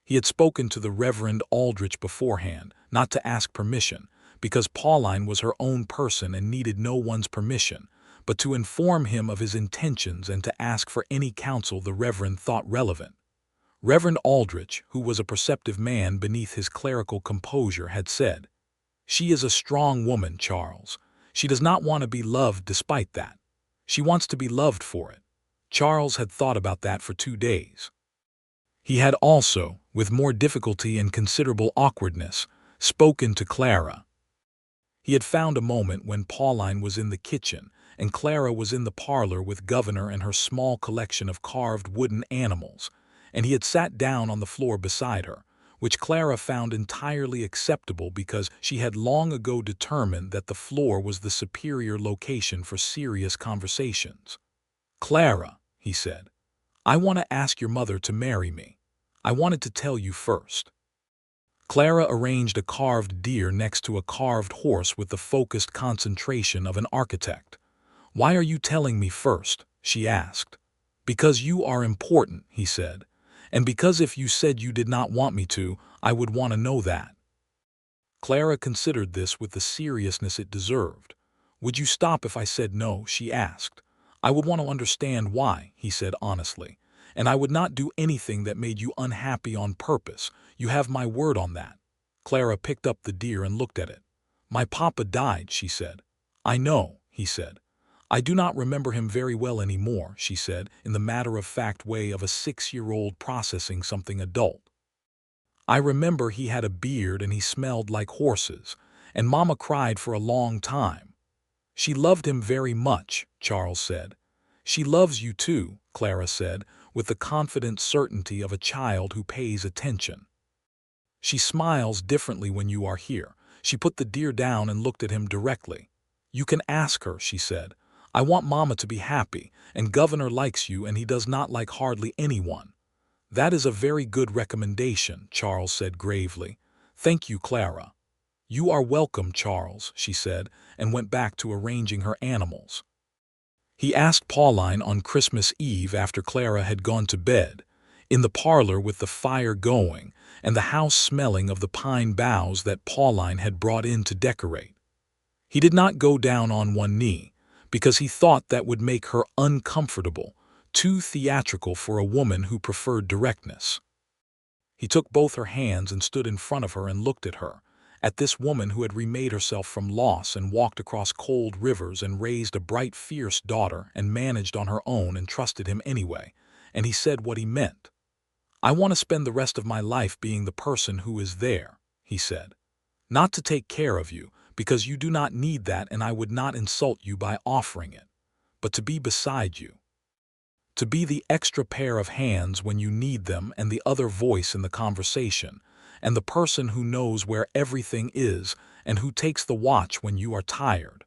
He had spoken to the Reverend Aldrich beforehand, not to ask permission, because Pauline was her own person and needed no one's permission, but to inform him of his intentions and to ask for any counsel the Reverend thought relevant. Reverend Aldrich, who was a perceptive man beneath his clerical composure, had said, "She is a strong woman, Charles. She does not want to be loved despite that. She wants to be loved for it." Charles had thought about that for 2 days. He had also, with more difficulty and considerable awkwardness, spoken to Clara. He had found a moment when Pauline was in the kitchen and Clara was in the parlor with Governor and her small collection of carved wooden animals, and he had sat down on the floor beside her, which Clara found entirely acceptable because she had long ago determined that the floor was the superior location for serious conversations. "Clara," he said, "I want to ask your mother to marry me. I wanted to tell you first." Clara arranged a carved deer next to a carved horse with the focused concentration of an architect. "Why are you telling me first?" she asked. "Because you are important," he said, "and because if you said you did not want me to, I would want to know that." Clara considered this with the seriousness it deserved. "Would you stop if I said no?" she asked. "I would want to understand why," he said honestly, "and I would not do anything that made you unhappy on purpose. You have my word on that." Clara picked up the deer and looked at it. "My papa died," she said. "I know," he said. "I do not remember him very well anymore," she said, in the matter-of-fact way of a 6-year-old processing something adult. "I remember he had a beard and he smelled like horses, and Mama cried for a long time." "She loved him very much," Charles said. "She loves you too," Clara said, with the confident certainty of a child who pays attention. "She smiles differently when you are here." She put the deer down and looked at him directly. "You can ask her," she said. "I want Mama to be happy, and Governor likes you and he does not like hardly anyone." "That is a very good recommendation," Charles said gravely. "Thank you, Clara." "You are welcome, Charles," she said, and went back to arranging her animals. He asked Pauline on Christmas Eve after Clara had gone to bed, in the parlor with the fire going and the house smelling of the pine boughs that Pauline had brought in to decorate. He did not go down on one knee, because he thought that would make her uncomfortable, too theatrical for a woman who preferred directness. He took both her hands and stood in front of her and looked at her, at this woman who had remade herself from loss and walked across cold rivers and raised a bright, fierce daughter and managed on her own and trusted him anyway, and he said what he meant. "I want to spend the rest of my life being the person who is there," he said. "Not to take care of you, because you do not need that and I would not insult you by offering it, but to be beside you. To be the extra pair of hands when you need them and the other voice in the conversation, and the person who knows where everything is and who takes the watch when you are tired.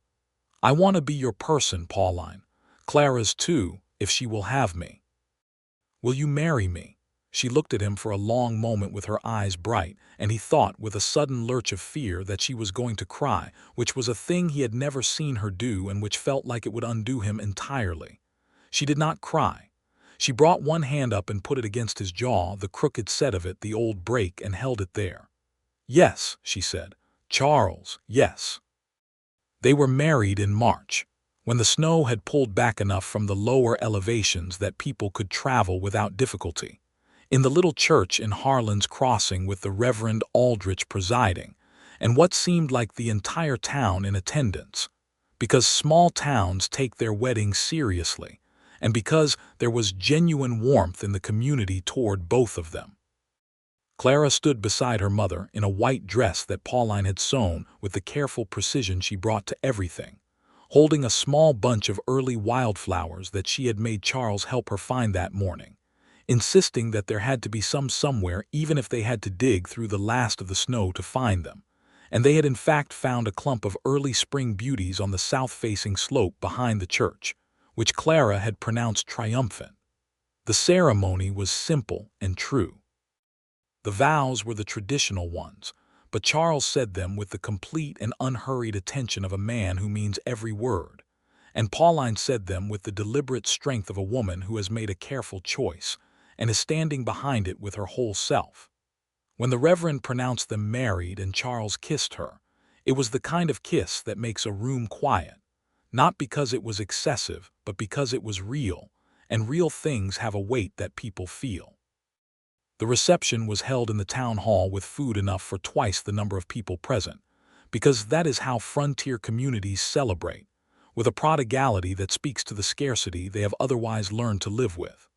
I want to be your person, Pauline. Clara's too, if she will have me. Will you marry me?" She looked at him for a long moment with her eyes bright, and he thought with a sudden lurch of fear that she was going to cry, which was a thing he had never seen her do and which felt like it would undo him entirely. She did not cry. She brought one hand up and put it against his jaw, the crooked set of it, the old break, and held it there. "Yes," she said. "Charles, yes." They were married in March, when the snow had pulled back enough from the lower elevations that people could travel without difficulty, in the little church in Harlan's Crossing with the Reverend Aldrich presiding, and what seemed like the entire town in attendance, because small towns take their weddings seriously, and because there was genuine warmth in the community toward both of them. Clara stood beside her mother in a white dress that Pauline had sewn with the careful precision she brought to everything, holding a small bunch of early wildflowers that she had made Charles help her find that morning, insisting that there had to be some somewhere even if they had to dig through the last of the snow to find them, and they had in fact found a clump of early spring beauties on the south-facing slope behind the church, which Clara had pronounced triumphant. The ceremony was simple and true. The vows were the traditional ones, but Charles said them with the complete and unhurried attention of a man who means every word, and Pauline said them with the deliberate strength of a woman who has made a careful choice and is standing behind it with her whole self. When the Reverend pronounced them married and Charles kissed her, it was the kind of kiss that makes a room quiet, not because it was excessive, but because it was real, and real things have a weight that people feel. The reception was held in the town hall with food enough for twice the number of people present, because that is how frontier communities celebrate, with a prodigality that speaks to the scarcity they have otherwise learned to live with.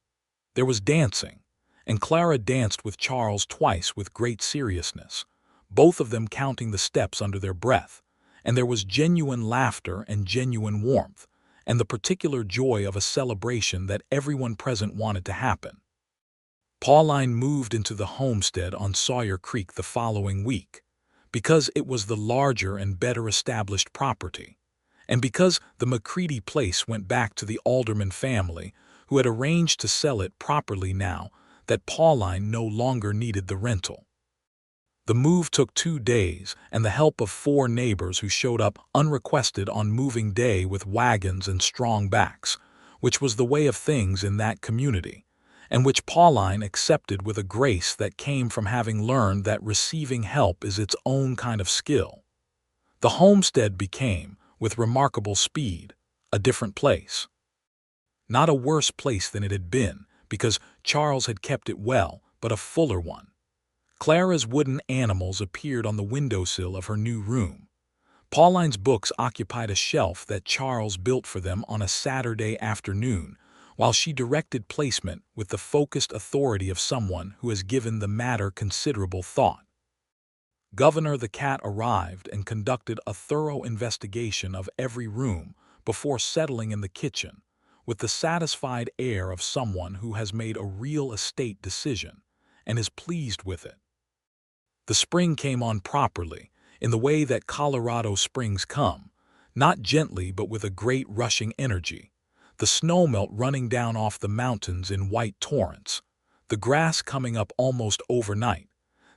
There was dancing, and Clara danced with Charles twice with great seriousness, both of them counting the steps under their breath, and there was genuine laughter and genuine warmth, and the particular joy of a celebration that everyone present wanted to happen. Pauline moved into the homestead on Sawyer Creek the following week, because it was the larger and better established property, and because the McCready place went back to the Alderman family, who had arranged to sell it properly now that Pauline no longer needed the rental. The move took 2 days and the help of 4 neighbors who showed up unrequested on moving day with wagons and strong backs, which was the way of things in that community, and which Pauline accepted with a grace that came from having learned that receiving help is its own kind of skill. The homestead became, with remarkable speed, a different place. Not a worse place than it had been, because Charles had kept it well, but a fuller one. Clara's wooden animals appeared on the windowsill of her new room. Pauline's books occupied a shelf that Charles built for them on a Saturday afternoon, while she directed placement with the focused authority of someone who has given the matter considerable thought. Governor the cat arrived and conducted a thorough investigation of every room before settling in the kitchen, with the satisfied air of someone who has made a real estate decision and is pleased with it. The spring came on properly, in the way that Colorado springs come, not gently but with a great rushing energy, the snowmelt running down off the mountains in white torrents, the grass coming up almost overnight,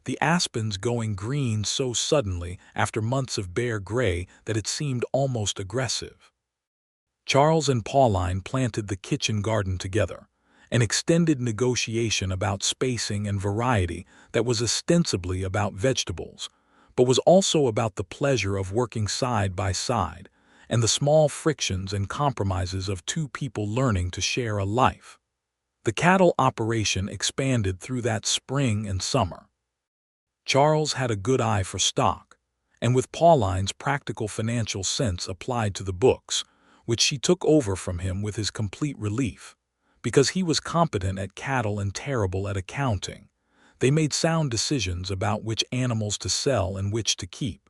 the aspens going green so suddenly after months of bare gray that it seemed almost aggressive. Charles and Pauline planted the kitchen garden together, an extended negotiation about spacing and variety that was ostensibly about vegetables, but was also about the pleasure of working side by side and the small frictions and compromises of two people learning to share a life. The cattle operation expanded through that spring and summer. Charles had a good eye for stock, and with Pauline's practical financial sense applied to the books, which she took over from him with his complete relief, because he was competent at cattle and terrible at accounting, they made sound decisions about which animals to sell and which to keep,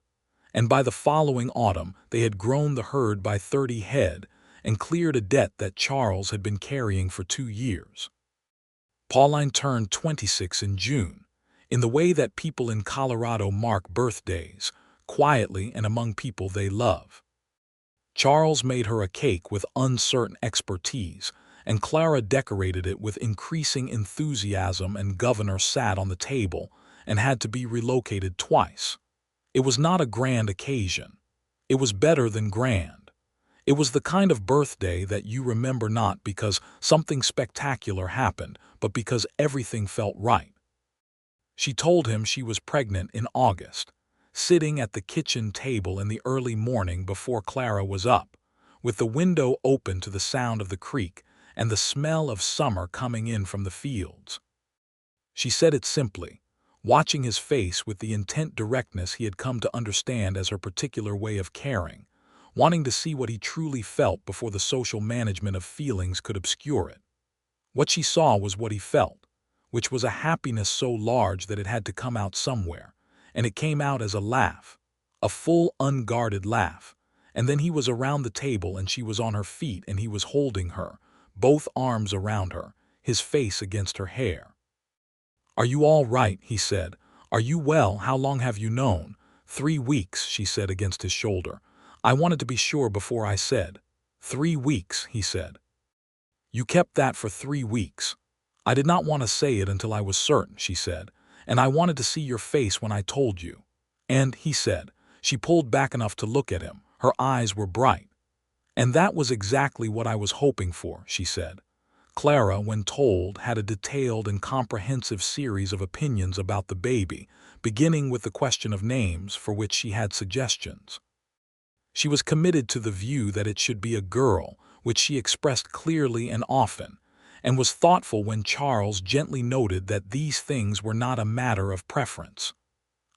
and by the following autumn they had grown the herd by 30 head and cleared a debt that Charles had been carrying for 2 years. Pauline turned 26 in June, in the way that people in Colorado mark birthdays, quietly and among people they love. Charles made her a cake with uncertain expertise, and Clara decorated it with increasing enthusiasm, and Governor sat on the table and had to be relocated twice. It was not a grand occasion. It was better than grand. It was the kind of birthday that you remember not because something spectacular happened, but because everything felt right. She told him she was pregnant in August, sitting at the kitchen table in the early morning before Clara was up, with the window open to the sound of the creek and the smell of summer coming in from the fields. She said it simply, watching his face with the intent directness he had come to understand as her particular way of caring, wanting to see what he truly felt before the social management of feelings could obscure it. What she saw was what he felt, which was a happiness so large that it had to come out somewhere, and it came out as a laugh, a full, unguarded laugh, and then he was around the table and she was on her feet and he was holding her, both arms around her, his face against her hair. "Are you all right?" he said. "Are you well? How long have you known?" 3 weeks, she said against his shoulder. "I wanted to be sure before I said." 3 weeks, he said. "You kept that for 3 weeks. I did not want to say it until I was certain," she said, "and I wanted to see your face when I told you." "And," he said, she pulled back enough to look at him. Her eyes were bright. "And that was exactly what I was hoping for," she said. Clara, when told, had a detailed and comprehensive series of opinions about the baby, beginning with the question of names, for which she had suggestions. She was committed to the view that it should be a girl, which she expressed clearly and often, and was thoughtful when Charles gently noted that these things were not a matter of preference.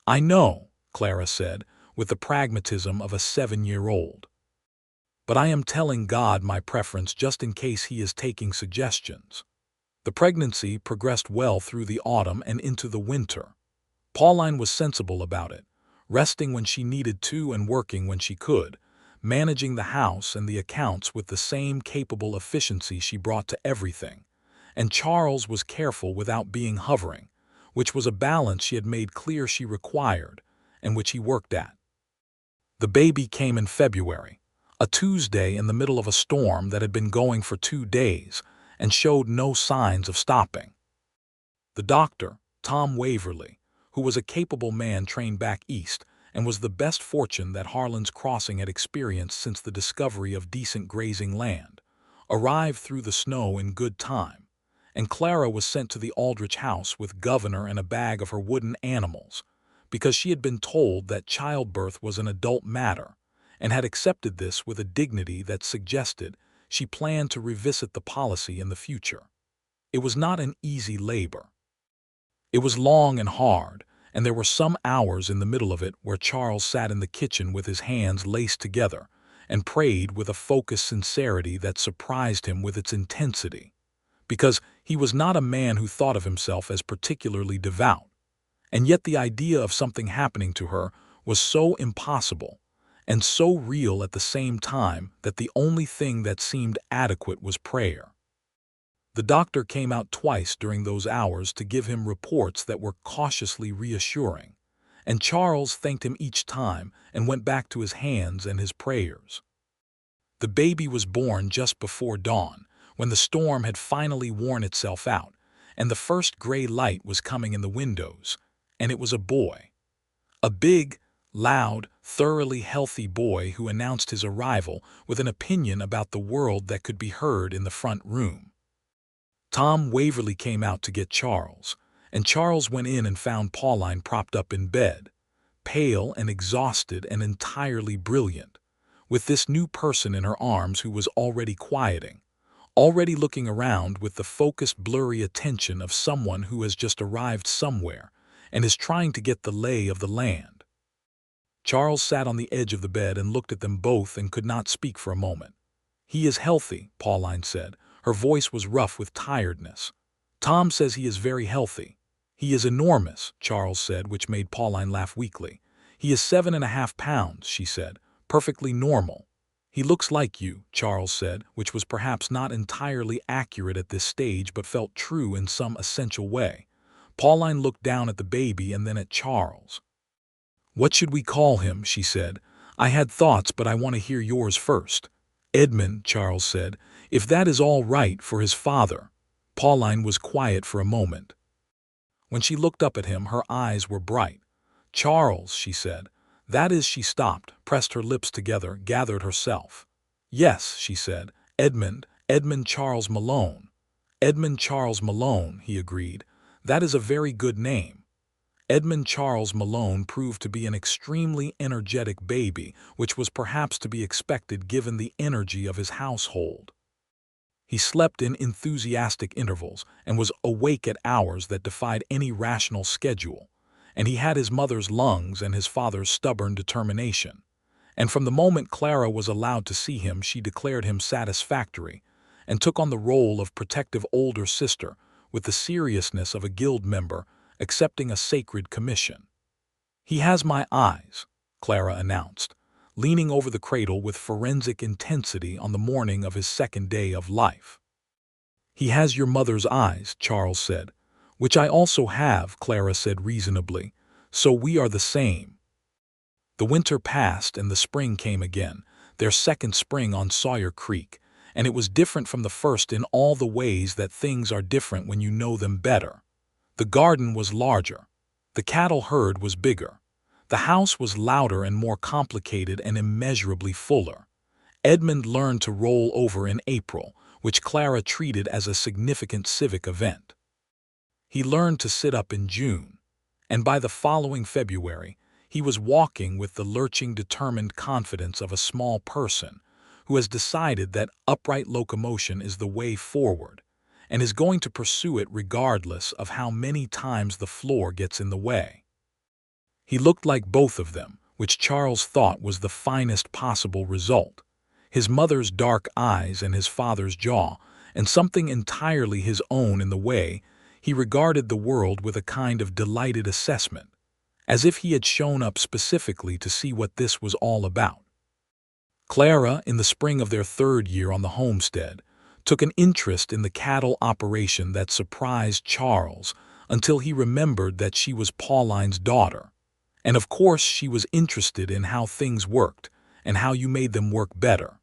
"I know," Clara said, with the pragmatism of a 7-year-old. "But I am telling God my preference just in case He is taking suggestions." The pregnancy progressed well through the autumn and into the winter. Pauline was sensible about it, resting when she needed to and working when she could, managing the house and the accounts with the same capable efficiency she brought to everything. And Charles was careful without being hovering, which was a balance she had made clear she required, and which he worked at. The baby came in February, a Tuesday in the middle of a storm that had been going for 2 days and showed no signs of stopping. The doctor, Tom Waverly, who was a capable man trained back east and was the best fortune that Harlan's Crossing had experienced since the discovery of decent grazing land, arrived through the snow in good time, and Clara was sent to the Aldrich house with Governor and a bag of her wooden animals, because she had been told that childbirth was an adult matter, and had accepted this with a dignity that suggested she planned to revisit the policy in the future. It was not an easy labor. It was long and hard, and there were some hours in the middle of it where Charles sat in the kitchen with his hands laced together and prayed with a focused sincerity that surprised him with its intensity, because he was not a man who thought of himself as particularly devout, and yet the idea of something happening to her was so impossible, and so real at the same time that the only thing that seemed adequate was prayer. The doctor came out twice during those hours to give him reports that were cautiously reassuring, and Charles thanked him each time and went back to his hands and his prayers. The baby was born just before dawn, when the storm had finally worn itself out, and the first gray light was coming in the windows, and it was a boy. A big, loud, thoroughly healthy boy who announced his arrival with an opinion about the world that could be heard in the front room. Tom Waverly came out to get Charles, and Charles went in and found Pauline propped up in bed, pale and exhausted and entirely brilliant, with this new person in her arms who was already quieting, already looking around with the focused, blurry attention of someone who has just arrived somewhere and is trying to get the lay of the land. Charles sat on the edge of the bed and looked at them both and could not speak for a moment. "He is healthy," Pauline said. Her voice was rough with tiredness. "Tom says he is very healthy." "He is enormous," Charles said, which made Pauline laugh weakly. "He is 7.5 pounds," she said. "Perfectly normal." "He looks like you," Charles said, which was perhaps not entirely accurate at this stage but felt true in some essential way. Pauline looked down at the baby and then at Charles. "What should we call him?" she said. "I had thoughts, but I want to hear yours first." "Edmund," Charles said, "if that is all right for his father." Pauline was quiet for a moment. When she looked up at him, her eyes were bright. "Charles," she said. "That is—" She stopped, pressed her lips together, gathered herself. "Yes," she said. Edmund Charles Malone." "Edmund Charles Malone," he agreed. "That is a very good name." Edmund Charles Malone proved to be an extremely energetic baby, which was perhaps to be expected given the energy of his household. He slept in enthusiastic intervals and was awake at hours that defied any rational schedule, and he had his mother's lungs and his father's stubborn determination. And from the moment Clara was allowed to see him, she declared him satisfactory, and took on the role of protective older sister with the seriousness of a guild member accepting a sacred commission. "He has my eyes," Clara announced, leaning over the cradle with forensic intensity on the morning of his second day of life. "He has your mother's eyes," Charles said. "Which I also have," Clara said reasonably. "So we are the same." The winter passed and the spring came again, their second spring on Sawyer Creek, and it was different from the first in all the ways that things are different when you know them better. The garden was larger. The cattle herd was bigger. The house was louder and more complicated and immeasurably fuller. Edmund learned to roll over in April, which Clara treated as a significant civic event. He learned to sit up in June, and by the following February, he was walking with the lurching, determined confidence of a small person who has decided that upright locomotion is the way forward, and is going to pursue it regardless of how many times the floor gets in the way. He looked like both of them, which Charles thought was the finest possible result. His mother's dark eyes and his father's jaw, and something entirely his own in the way he regarded the world with a kind of delighted assessment, as if he had shown up specifically to see what this was all about. Clara, in the spring of their third year on the homestead, took an interest in the cattle operation that surprised Charles until he remembered that she was Pauline's daughter. And of course she was interested in how things worked and how you made them work better.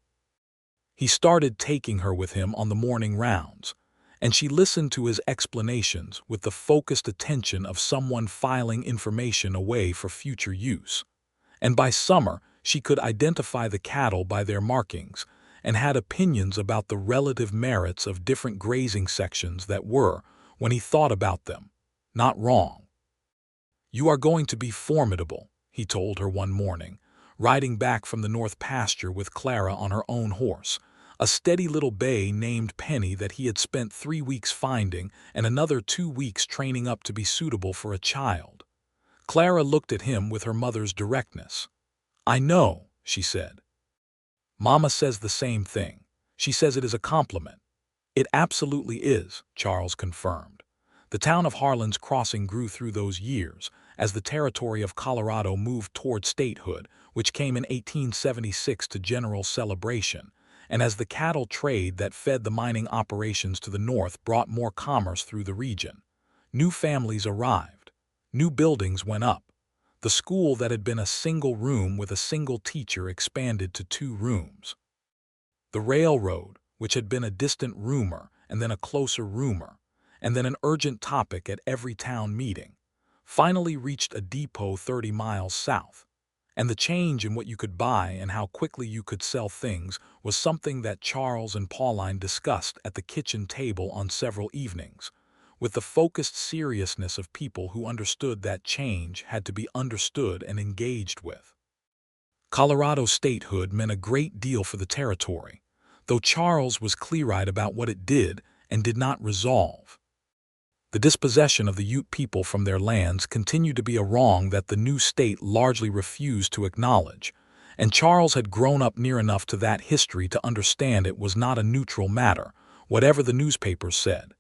He started taking her with him on the morning rounds, and she listened to his explanations with the focused attention of someone filing information away for future use. And by summer, she could identify the cattle by their markings and had opinions about the relative merits of different grazing sections that were, when he thought about them, not wrong. "You are going to be formidable," he told her one morning, riding back from the north pasture with Clara on her own horse, a steady little bay named Penny that he had spent 3 weeks finding and another 2 weeks training up to be suitable for a child. Clara looked at him with her mother's directness. "I know," she said. "Mama says the same thing. She says it is a compliment." "It absolutely is," Charles confirmed. The town of Harlan's Crossing grew through those years, as the territory of Colorado moved toward statehood, which came in 1876 to general celebration, and as the cattle trade that fed the mining operations to the north brought more commerce through the region. New families arrived. New buildings went up. The school that had been a single room with a single teacher expanded to 2 rooms. The railroad, which had been a distant rumor and then a closer rumor, and then an urgent topic at every town meeting, finally reached a depot 30 miles south. And the change in what you could buy and how quickly you could sell things was something that Charles and Pauline discussed at the kitchen table on several evenings, with the focused seriousness of people who understood that change had to be understood and engaged with. Colorado statehood meant a great deal for the territory, though Charles was clear-eyed about what it did and did not resolve. The dispossession of the Ute people from their lands continued to be a wrong that the new state largely refused to acknowledge, and Charles had grown up near enough to that history to understand it was not a neutral matter, whatever the newspapers said.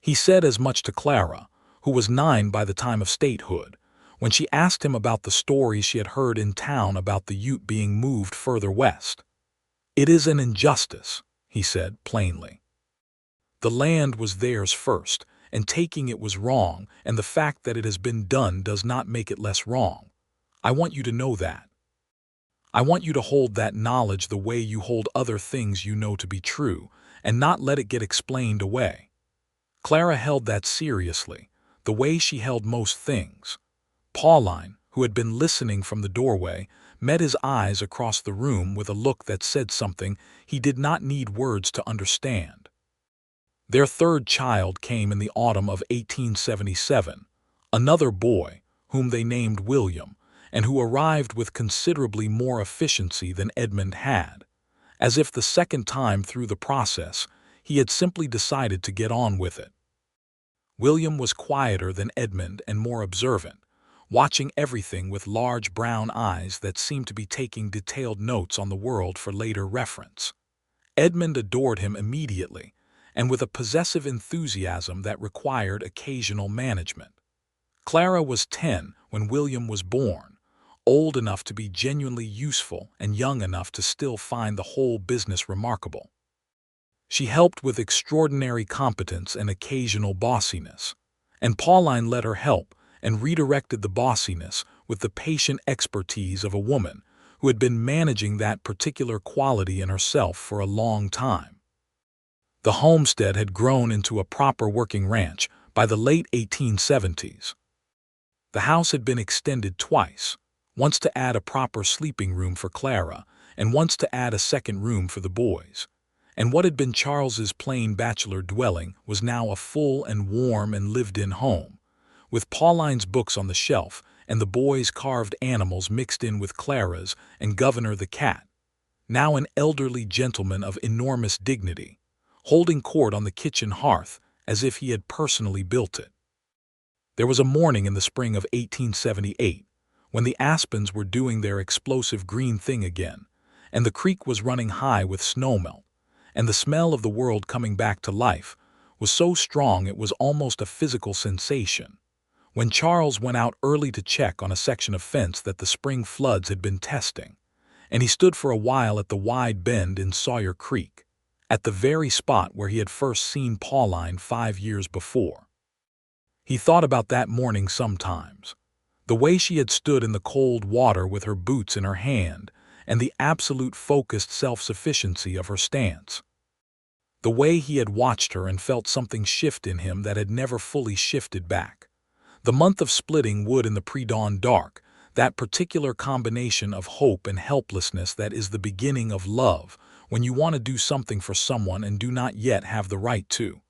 He said as much to Clara, who was 9 by the time of statehood, when she asked him about the stories she had heard in town about the Ute being moved further west. "It is an injustice," he said plainly. "The land was theirs first, and taking it was wrong, and the fact that it has been done does not make it less wrong. I want you to know that. I want you to hold that knowledge the way you hold other things you know to be true, and not let it get explained away." Clara held that seriously, the way she held most things. Pauline, who had been listening from the doorway, met his eyes across the room with a look that said something he did not need words to understand. Their 3rd child came in the autumn of 1877, another boy, whom they named William, and who arrived with considerably more efficiency than Edmund had, as if the second time through the process he had simply decided to get on with it. William was quieter than Edmund and more observant, watching everything with large brown eyes that seemed to be taking detailed notes on the world for later reference. Edmund adored him immediately, and with a possessive enthusiasm that required occasional management. Clara was 10 when William was born, old enough to be genuinely useful and young enough to still find the whole business remarkable. She helped with extraordinary competence and occasional bossiness, and Pauline let her help and redirected the bossiness with the patient expertise of a woman who had been managing that particular quality in herself for a long time. The homestead had grown into a proper working ranch by the late 1870s. The house had been extended twice, once to add a proper sleeping room for Clara and once to add a second room for the boys. And what had been Charles's plain bachelor dwelling was now a full and warm and lived-in home, with Pauline's books on the shelf and the boys' carved animals mixed in with Clara's and Governor the cat, now an elderly gentleman of enormous dignity, holding court on the kitchen hearth as if he had personally built it. There was a morning in the spring of 1878 when the aspens were doing their explosive green thing again, and the creek was running high with snowmelt, and the smell of the world coming back to life was so strong it was almost a physical sensation, when Charles went out early to check on a section of fence that the spring floods had been testing, and he stood for a while at the wide bend in Sawyer Creek, at the very spot where he had first seen Pauline 5 years before. He thought about that morning sometimes, the way she had stood in the cold water with her boots in her hand, and the absolute focused self-sufficiency of her stance. The way he had watched her and felt something shift in him that had never fully shifted back. The month of splitting wood in the pre-dawn dark, that particular combination of hope and helplessness that is the beginning of love, when you want to do something for someone and do not yet have the right to.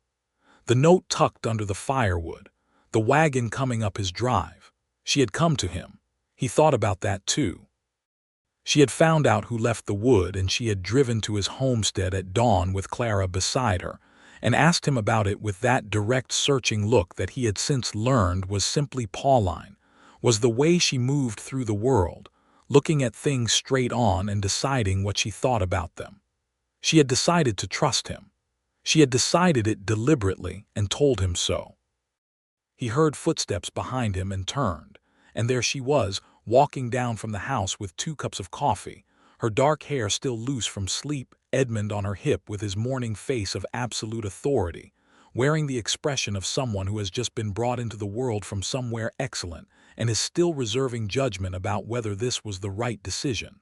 The note tucked under the firewood, the wagon coming up his drive. She had come to him. He thought about that too. She had found out who left the wood, and she had driven to his homestead at dawn with Clara beside her, and asked him about it with that direct searching look that he had since learned was simply Pauline, was the way she moved through the world, looking at things straight on and deciding what she thought about them. She had decided to trust him. She had decided it deliberately and told him so. He heard footsteps behind him and turned, and there she was, walking down from the house with 2 cups of coffee, her dark hair still loose from sleep, Edmund on her hip with his morning face of absolute authority, wearing the expression of someone who has just been brought into the world from somewhere excellent and is still reserving judgment about whether this was the right decision.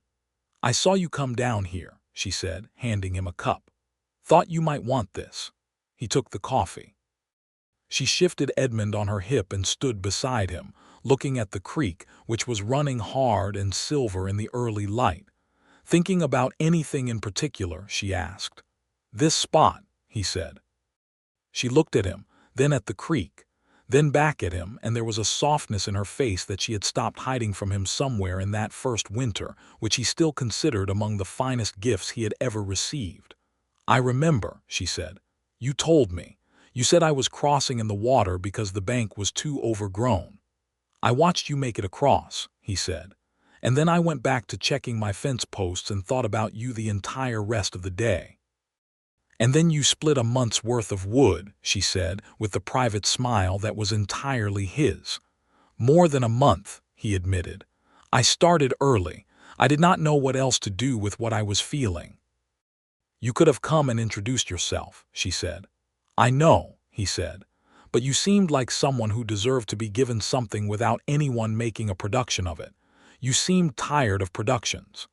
"I saw you come down here," she said, handing him a cup. "Thought you might want this." He took the coffee. She shifted Edmund on her hip and stood beside him, looking at the creek, which was running hard and silver in the early light. "Thinking about anything in particular?" she asked. "This spot," he said. She looked at him, then at the creek, then back at him, and there was a softness in her face that she had stopped hiding from him somewhere in that first winter, which he still considered among the finest gifts he had ever received. "I remember," she said. "You told me. You said I was crossing in the water because the bank was too overgrown. I watched you make it across," he said. "And then I went back to checking my fence posts and thought about you the entire rest of the day." "And then you split a month's worth of wood," she said, with the private smile that was entirely his. "More than a month," he admitted. "I started early. I did not know what else to do with what I was feeling." "You could have come and introduced yourself," she said. "I know," he said, "but you seemed like someone who deserved to be given something without anyone making a production of it. You seemed tired of productions."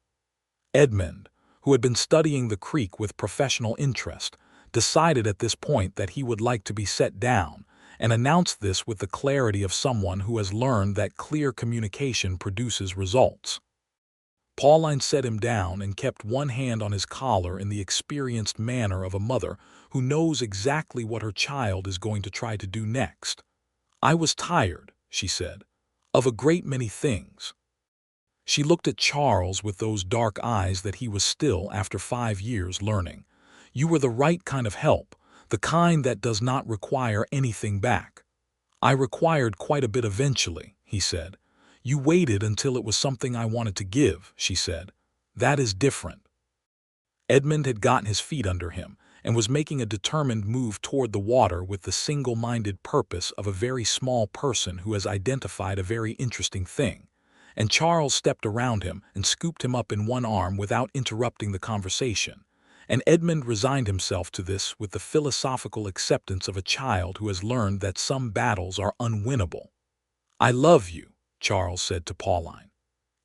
Edmund, who had been studying the creek with professional interest, decided at this point that he would like to be set down, and announced this with the clarity of someone who has learned that clear communication produces results. Pauline set him down and kept one hand on his collar in the experienced manner of a mother who knows exactly what her child is going to try to do next. "I was tired," she said, "of a great many things." She looked at Charles with those dark eyes that he was still, after 5 years, learning. "You were the right kind of help, the kind that does not require anything back." "I required quite a bit eventually," he said. "You waited until it was something I wanted to give," she said. "That is different." Edmund had gotten his feet under him and was making a determined move toward the water with the single-minded purpose of a very small person who has identified a very interesting thing. And Charles stepped around him and scooped him up in one arm without interrupting the conversation. And Edmund resigned himself to this with the philosophical acceptance of a child who has learned that some battles are unwinnable. "I love you," Charles said to Pauline,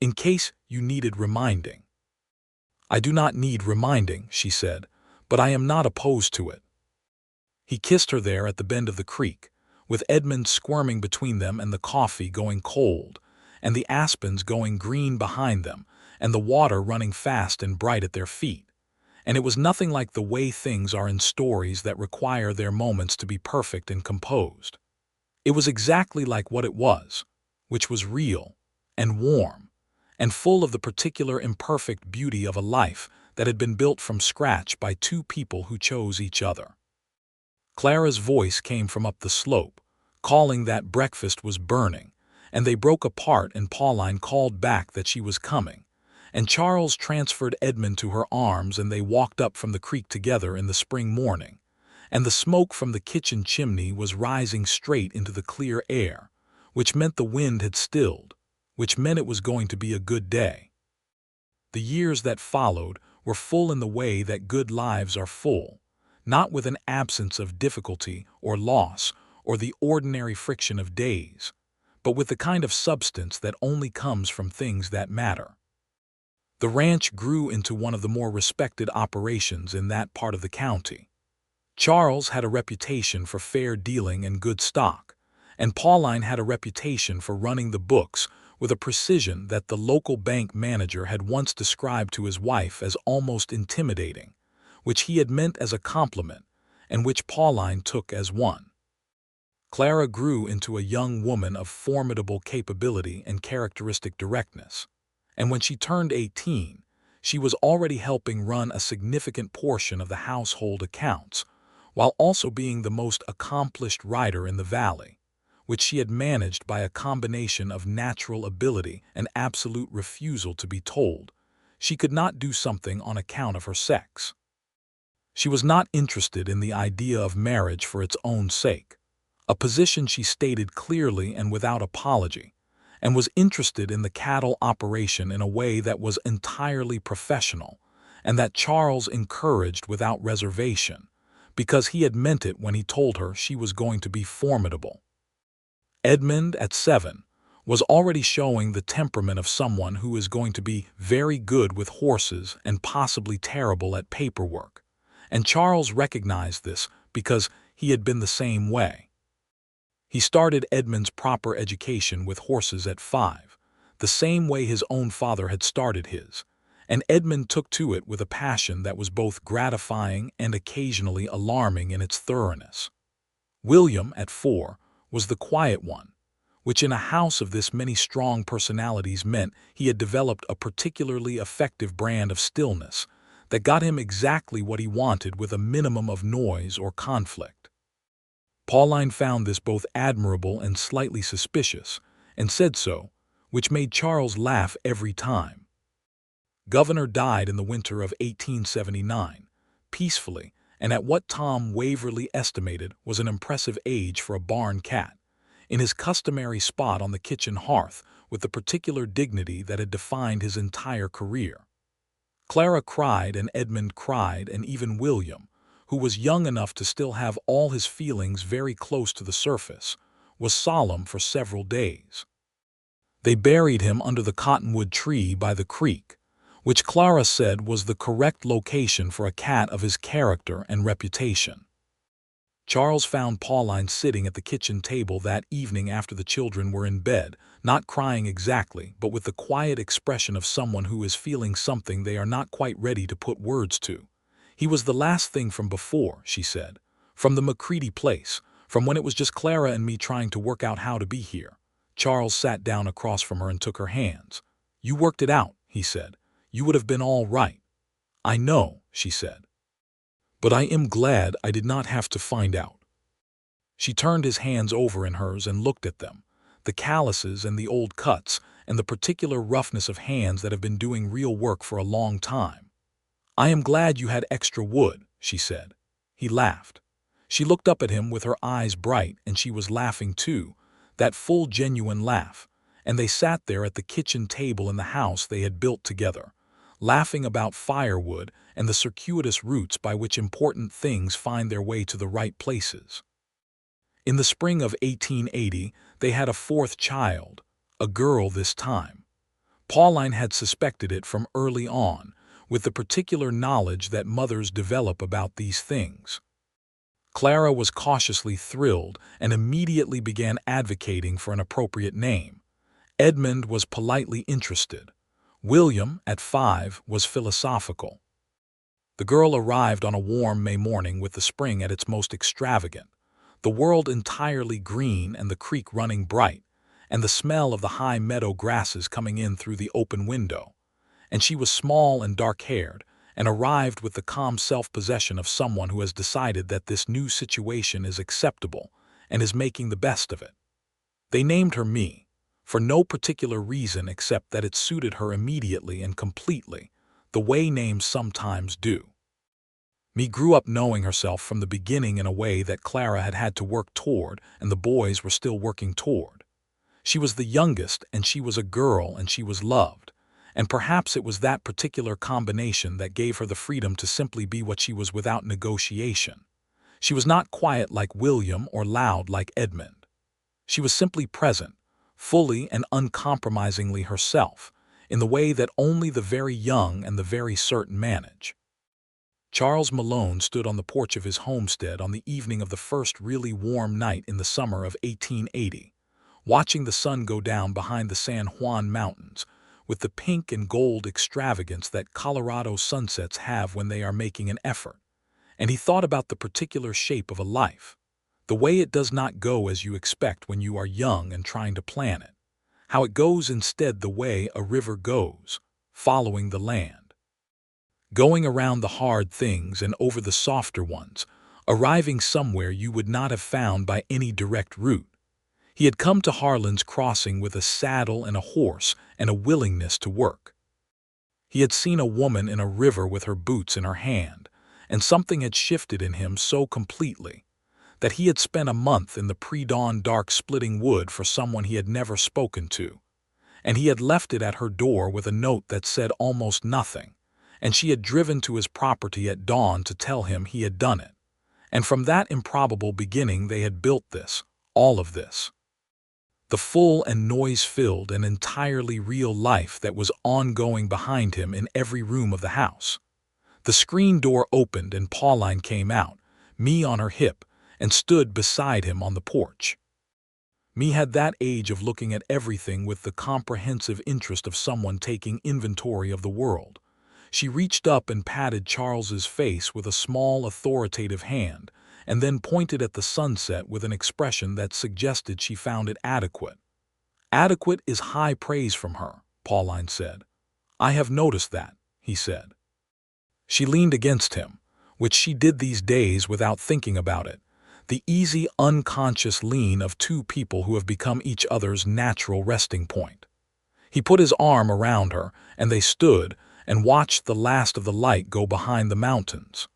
"in case you needed reminding." "I do not need reminding," she said, "but I am not opposed to it." He kissed her there at the bend of the creek, with Edmund squirming between them and the coffee going cold, and the aspens going green behind them, and the water running fast and bright at their feet. And it was nothing like the way things are in stories that require their moments to be perfect and composed. It was exactly like what it was, which was real and warm and full of the particular imperfect beauty of a life that had been built from scratch by 2 people who chose each other. Clara's voice came from up the slope, calling that breakfast was burning, and they broke apart and Pauline called back that she was coming, and Charles transferred Edmund to her arms and they walked up from the creek together in the spring morning, and the smoke from the kitchen chimney was rising straight into the clear air, which meant the wind had stilled, which meant it was going to be a good day. The years that followed were full in the way that good lives are full, not with an absence of difficulty or loss or the ordinary friction of days, but with the kind of substance that only comes from things that matter. The ranch grew into one of the more respected operations in that part of the county. Charles had a reputation for fair dealing and good stock, and Pauline had a reputation for running the books with a precision that the local bank manager had once described to his wife as almost intimidating, which he had meant as a compliment, and which Pauline took as one. Clara grew into a young woman of formidable capability and characteristic directness, and when she turned 18, she was already helping run a significant portion of the household accounts, while also being the most accomplished writer in the valley, which she had managed by a combination of natural ability and absolute refusal to be told she could not do something on account of her sex. She was not interested in the idea of marriage for its own sake, a position she stated clearly and without apology, and was interested in the cattle operation in a way that was entirely professional, and that Charles encouraged without reservation, because he had meant it when he told her she was going to be formidable. Edmund, at 7, was already showing the temperament of someone who is going to be very good with horses and possibly terrible at paperwork, and Charles recognized this because he had been the same way. He started Edmund's proper education with horses at 5, the same way his own father had started his, and Edmund took to it with a passion that was both gratifying and occasionally alarming in its thoroughness. William, at 4, was the quiet one, which in a house of this many strong personalities meant he had developed a particularly effective brand of stillness that got him exactly what he wanted with a minimum of noise or conflict. Pauline found this both admirable and slightly suspicious, and said so, which made Charles laugh every time. Governor died in the winter of 1879, peacefully, and at what Tom Waverley estimated was an impressive age for a barn cat, in his customary spot on the kitchen hearth with the particular dignity that had defined his entire career. Clara cried and Edmund cried, and even William, who was young enough to still have all his feelings very close to the surface, was solemn for several days. They buried him under the cottonwood tree by the creek, which Clara said was the correct location for a cat of his character and reputation. Charles found Pauline sitting at the kitchen table that evening after the children were in bed, not crying exactly, but with the quiet expression of someone who is feeling something they are not quite ready to put words to. He was the last thing from before, she said, from the Macready place, from when it was just Clara and me trying to work out how to be here. Charles sat down across from her and took her hands. You worked it out, he said. You would have been all right. I know, she said. But I am glad I did not have to find out. She turned his hands over in hers and looked at them, the calluses and the old cuts and the particular roughness of hands that have been doing real work for a long time. I am glad you had extra wood, she said. He laughed. She looked up at him with her eyes bright, and she was laughing too, that full genuine laugh, and they sat there at the kitchen table in the house they had built together, laughing about firewood and the circuitous routes by which important things find their way to the right places. In the spring of 1880, they had a 4th child, a girl this time. Pauline had suspected it from early on, with the particular knowledge that mothers develop about these things. Clara was cautiously thrilled and immediately began advocating for an appropriate name. Edmund was politely interested. William, at 5, was philosophical. The girl arrived on a warm May morning with the spring at its most extravagant, the world entirely green and the creek running bright, and the smell of the high meadow grasses coming in through the open window. And she was small and dark-haired, and arrived with the calm self-possession of someone who has decided that this new situation is acceptable and is making the best of it. They named her Me, for no particular reason except that it suited her immediately and completely, the way names sometimes do. Me grew up knowing herself from the beginning in a way that Clara had had to work toward and the boys were still working toward. She was the youngest, and she was a girl, and she was loved. And perhaps it was that particular combination that gave her the freedom to simply be what she was without negotiation. She was not quiet like William or loud like Edmund. She was simply present, fully and uncompromisingly herself, in the way that only the very young and the very certain manage. Charles Malone stood on the porch of his homestead on the evening of the first really warm night in the summer of 1880, watching the sun go down behind the San Juan Mountains, with the pink and gold extravagance that Colorado sunsets have when they are making an effort, and he thought about the particular shape of a life, the way it does not go as you expect when you are young and trying to plan it, how it goes instead the way a river goes, following the land, going around the hard things and over the softer ones, arriving somewhere you would not have found by any direct route. He had come to Harlan's Crossing with a saddle and a horse and a willingness to work. He had seen a woman in a river with her boots in her hand, and something had shifted in him so completely that he had spent a month in the pre-dawn dark splitting wood for someone he had never spoken to, and he had left it at her door with a note that said almost nothing, and she had driven to his property at dawn to tell him he had done it. And from that improbable beginning they had built this, all of this. The full and noise-filled and entirely real life that was ongoing behind him in every room of the house. The screen door opened and Pauline came out, me on her hip, and stood beside him on the porch. Me had that age of looking at everything with the comprehensive interest of someone taking inventory of the world. She reached up and patted Charles's face with a small authoritative hand, and then pointed at the sunset with an expression that suggested she found it adequate. Adequate is high praise from her, Pauline said. I have noticed that, he said. She leaned against him, which she did these days without thinking about it, the easy, unconscious lean of two people who have become each other's natural resting point. He put his arm around her, and they stood and watched the last of the light go behind the mountains.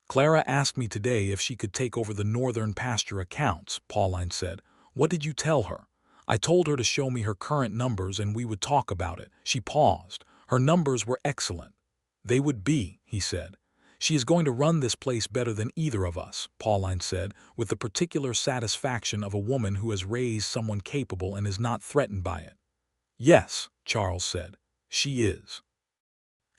Clara asked me today if she could take over the northern pasture accounts, Pauline said. What did you tell her? I told her to show me her current numbers and we would talk about it. She paused. Her numbers were excellent. They would be, he said. She is going to run this place better than either of us, Pauline said, with the particular satisfaction of a woman who has raised someone capable and is not threatened by it. Yes, Charles said, she is.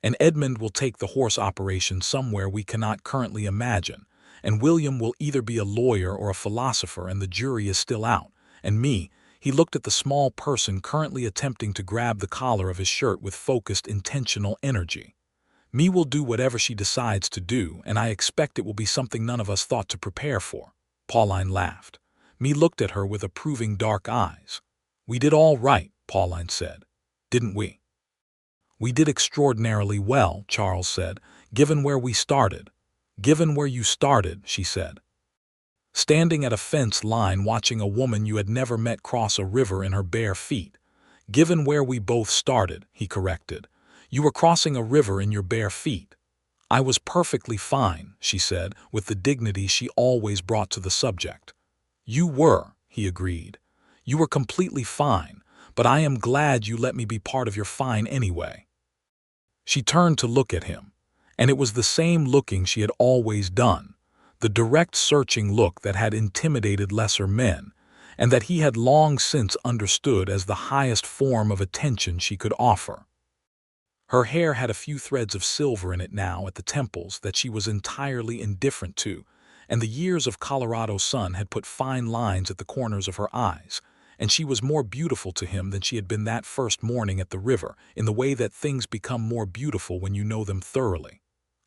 And Edmund will take the horse operation somewhere we cannot currently imagine, and William will either be a lawyer or a philosopher, and the jury is still out, and me, he looked at the small person currently attempting to grab the collar of his shirt with focused, intentional energy. Me will do whatever she decides to do, and I expect it will be something none of us thought to prepare for. Pauline laughed. Me looked at her with approving dark eyes. We did all right, Pauline said. Didn't we? We did extraordinarily well, Charles said, given where we started. Given where you started, she said. Standing at a fence line watching a woman you had never met cross a river in her bare feet. Given where we both started, he corrected. You were crossing a river in your bare feet. I was perfectly fine, she said, with the dignity she always brought to the subject. You were, he agreed. You were completely fine, but I am glad you let me be part of your fine anyway. She turned to look at him, and it was the same looking she had always done, the direct searching look that had intimidated lesser men, and that he had long since understood as the highest form of attention she could offer. Her hair had a few threads of silver in it now at the temples that she was entirely indifferent to, and the years of Colorado sun had put fine lines at the corners of her eyes, and she was more beautiful to him than she had been that first morning at the river, in the way that things become more beautiful when you know them thoroughly.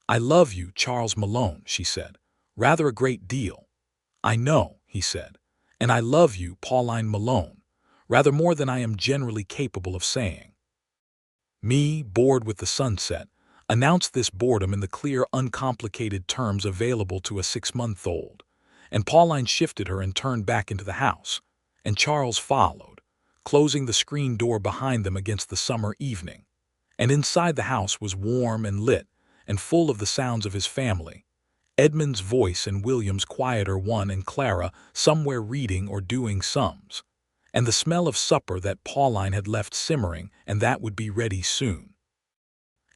I love you, Charles Malone, she said. Rather a great deal. I know, he said. And I love you, Pauline Malone, rather more than I am generally capable of saying. Me, bored with the sunset, announced this boredom in the clear, uncomplicated terms available to a 6-month-old, and Pauline shifted her and turned back into the house, and Charles followed, closing the screen door behind them against the summer evening. And inside the house was warm and lit, and full of the sounds of his family, Edmund's voice and William's quieter one, and Clara somewhere reading or doing sums, and the smell of supper that Pauline had left simmering and that would be ready soon.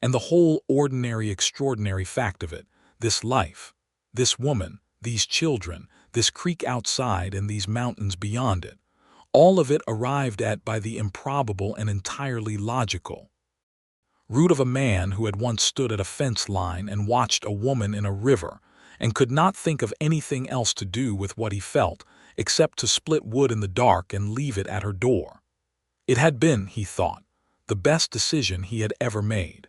And the whole ordinary, extraordinary fact of it, this life, this woman, these children, this creek outside and these mountains beyond it, all of it arrived at by the improbable and entirely logical root of a man who had once stood at a fence line and watched a woman in a river and could not think of anything else to do with what he felt except to split wood in the dark and leave it at her door. It had been, he thought, the best decision he had ever made.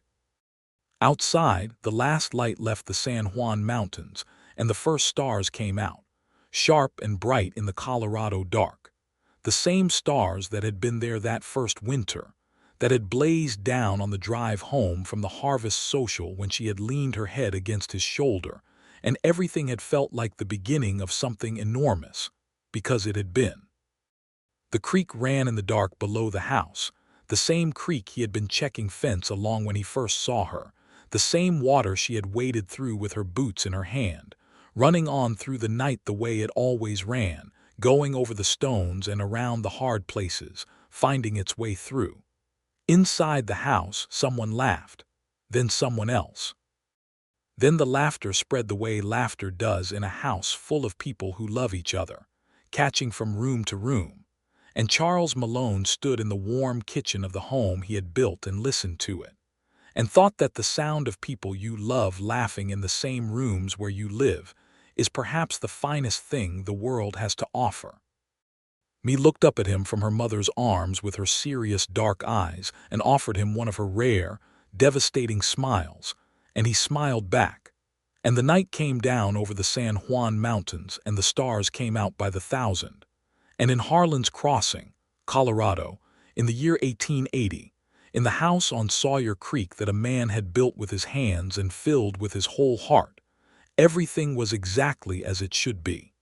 Outside, the last light left the San Juan Mountains, and the first stars came out, sharp and bright in the Colorado dark, the same stars that had been there that first winter, that had blazed down on the drive home from the harvest social when she had leaned her head against his shoulder, and everything had felt like the beginning of something enormous, because it had been. The creek ran in the dark below the house, the same creek he had been checking fence along when he first saw her, the same water she had waded through with her boots in her hand, running on through the night the way it always ran, going over the stones and around the hard places, finding its way through. Inside the house, someone laughed, then someone else. Then the laughter spread the way laughter does in a house full of people who love each other, catching from room to room. And Charles Malone stood in the warm kitchen of the home he had built and listened to it, and thought that the sound of people you love laughing in the same rooms where you live is perhaps the finest thing the world has to offer. Me looked up at him from her mother's arms with her serious dark eyes and offered him one of her rare, devastating smiles, and he smiled back. And the night came down over the San Juan Mountains and the stars came out by the thousand. And in Harlan's Crossing, Colorado, in the year 1880, in the house on Sawyer Creek that a man had built with his hands and filled with his whole heart, everything was exactly as it should be.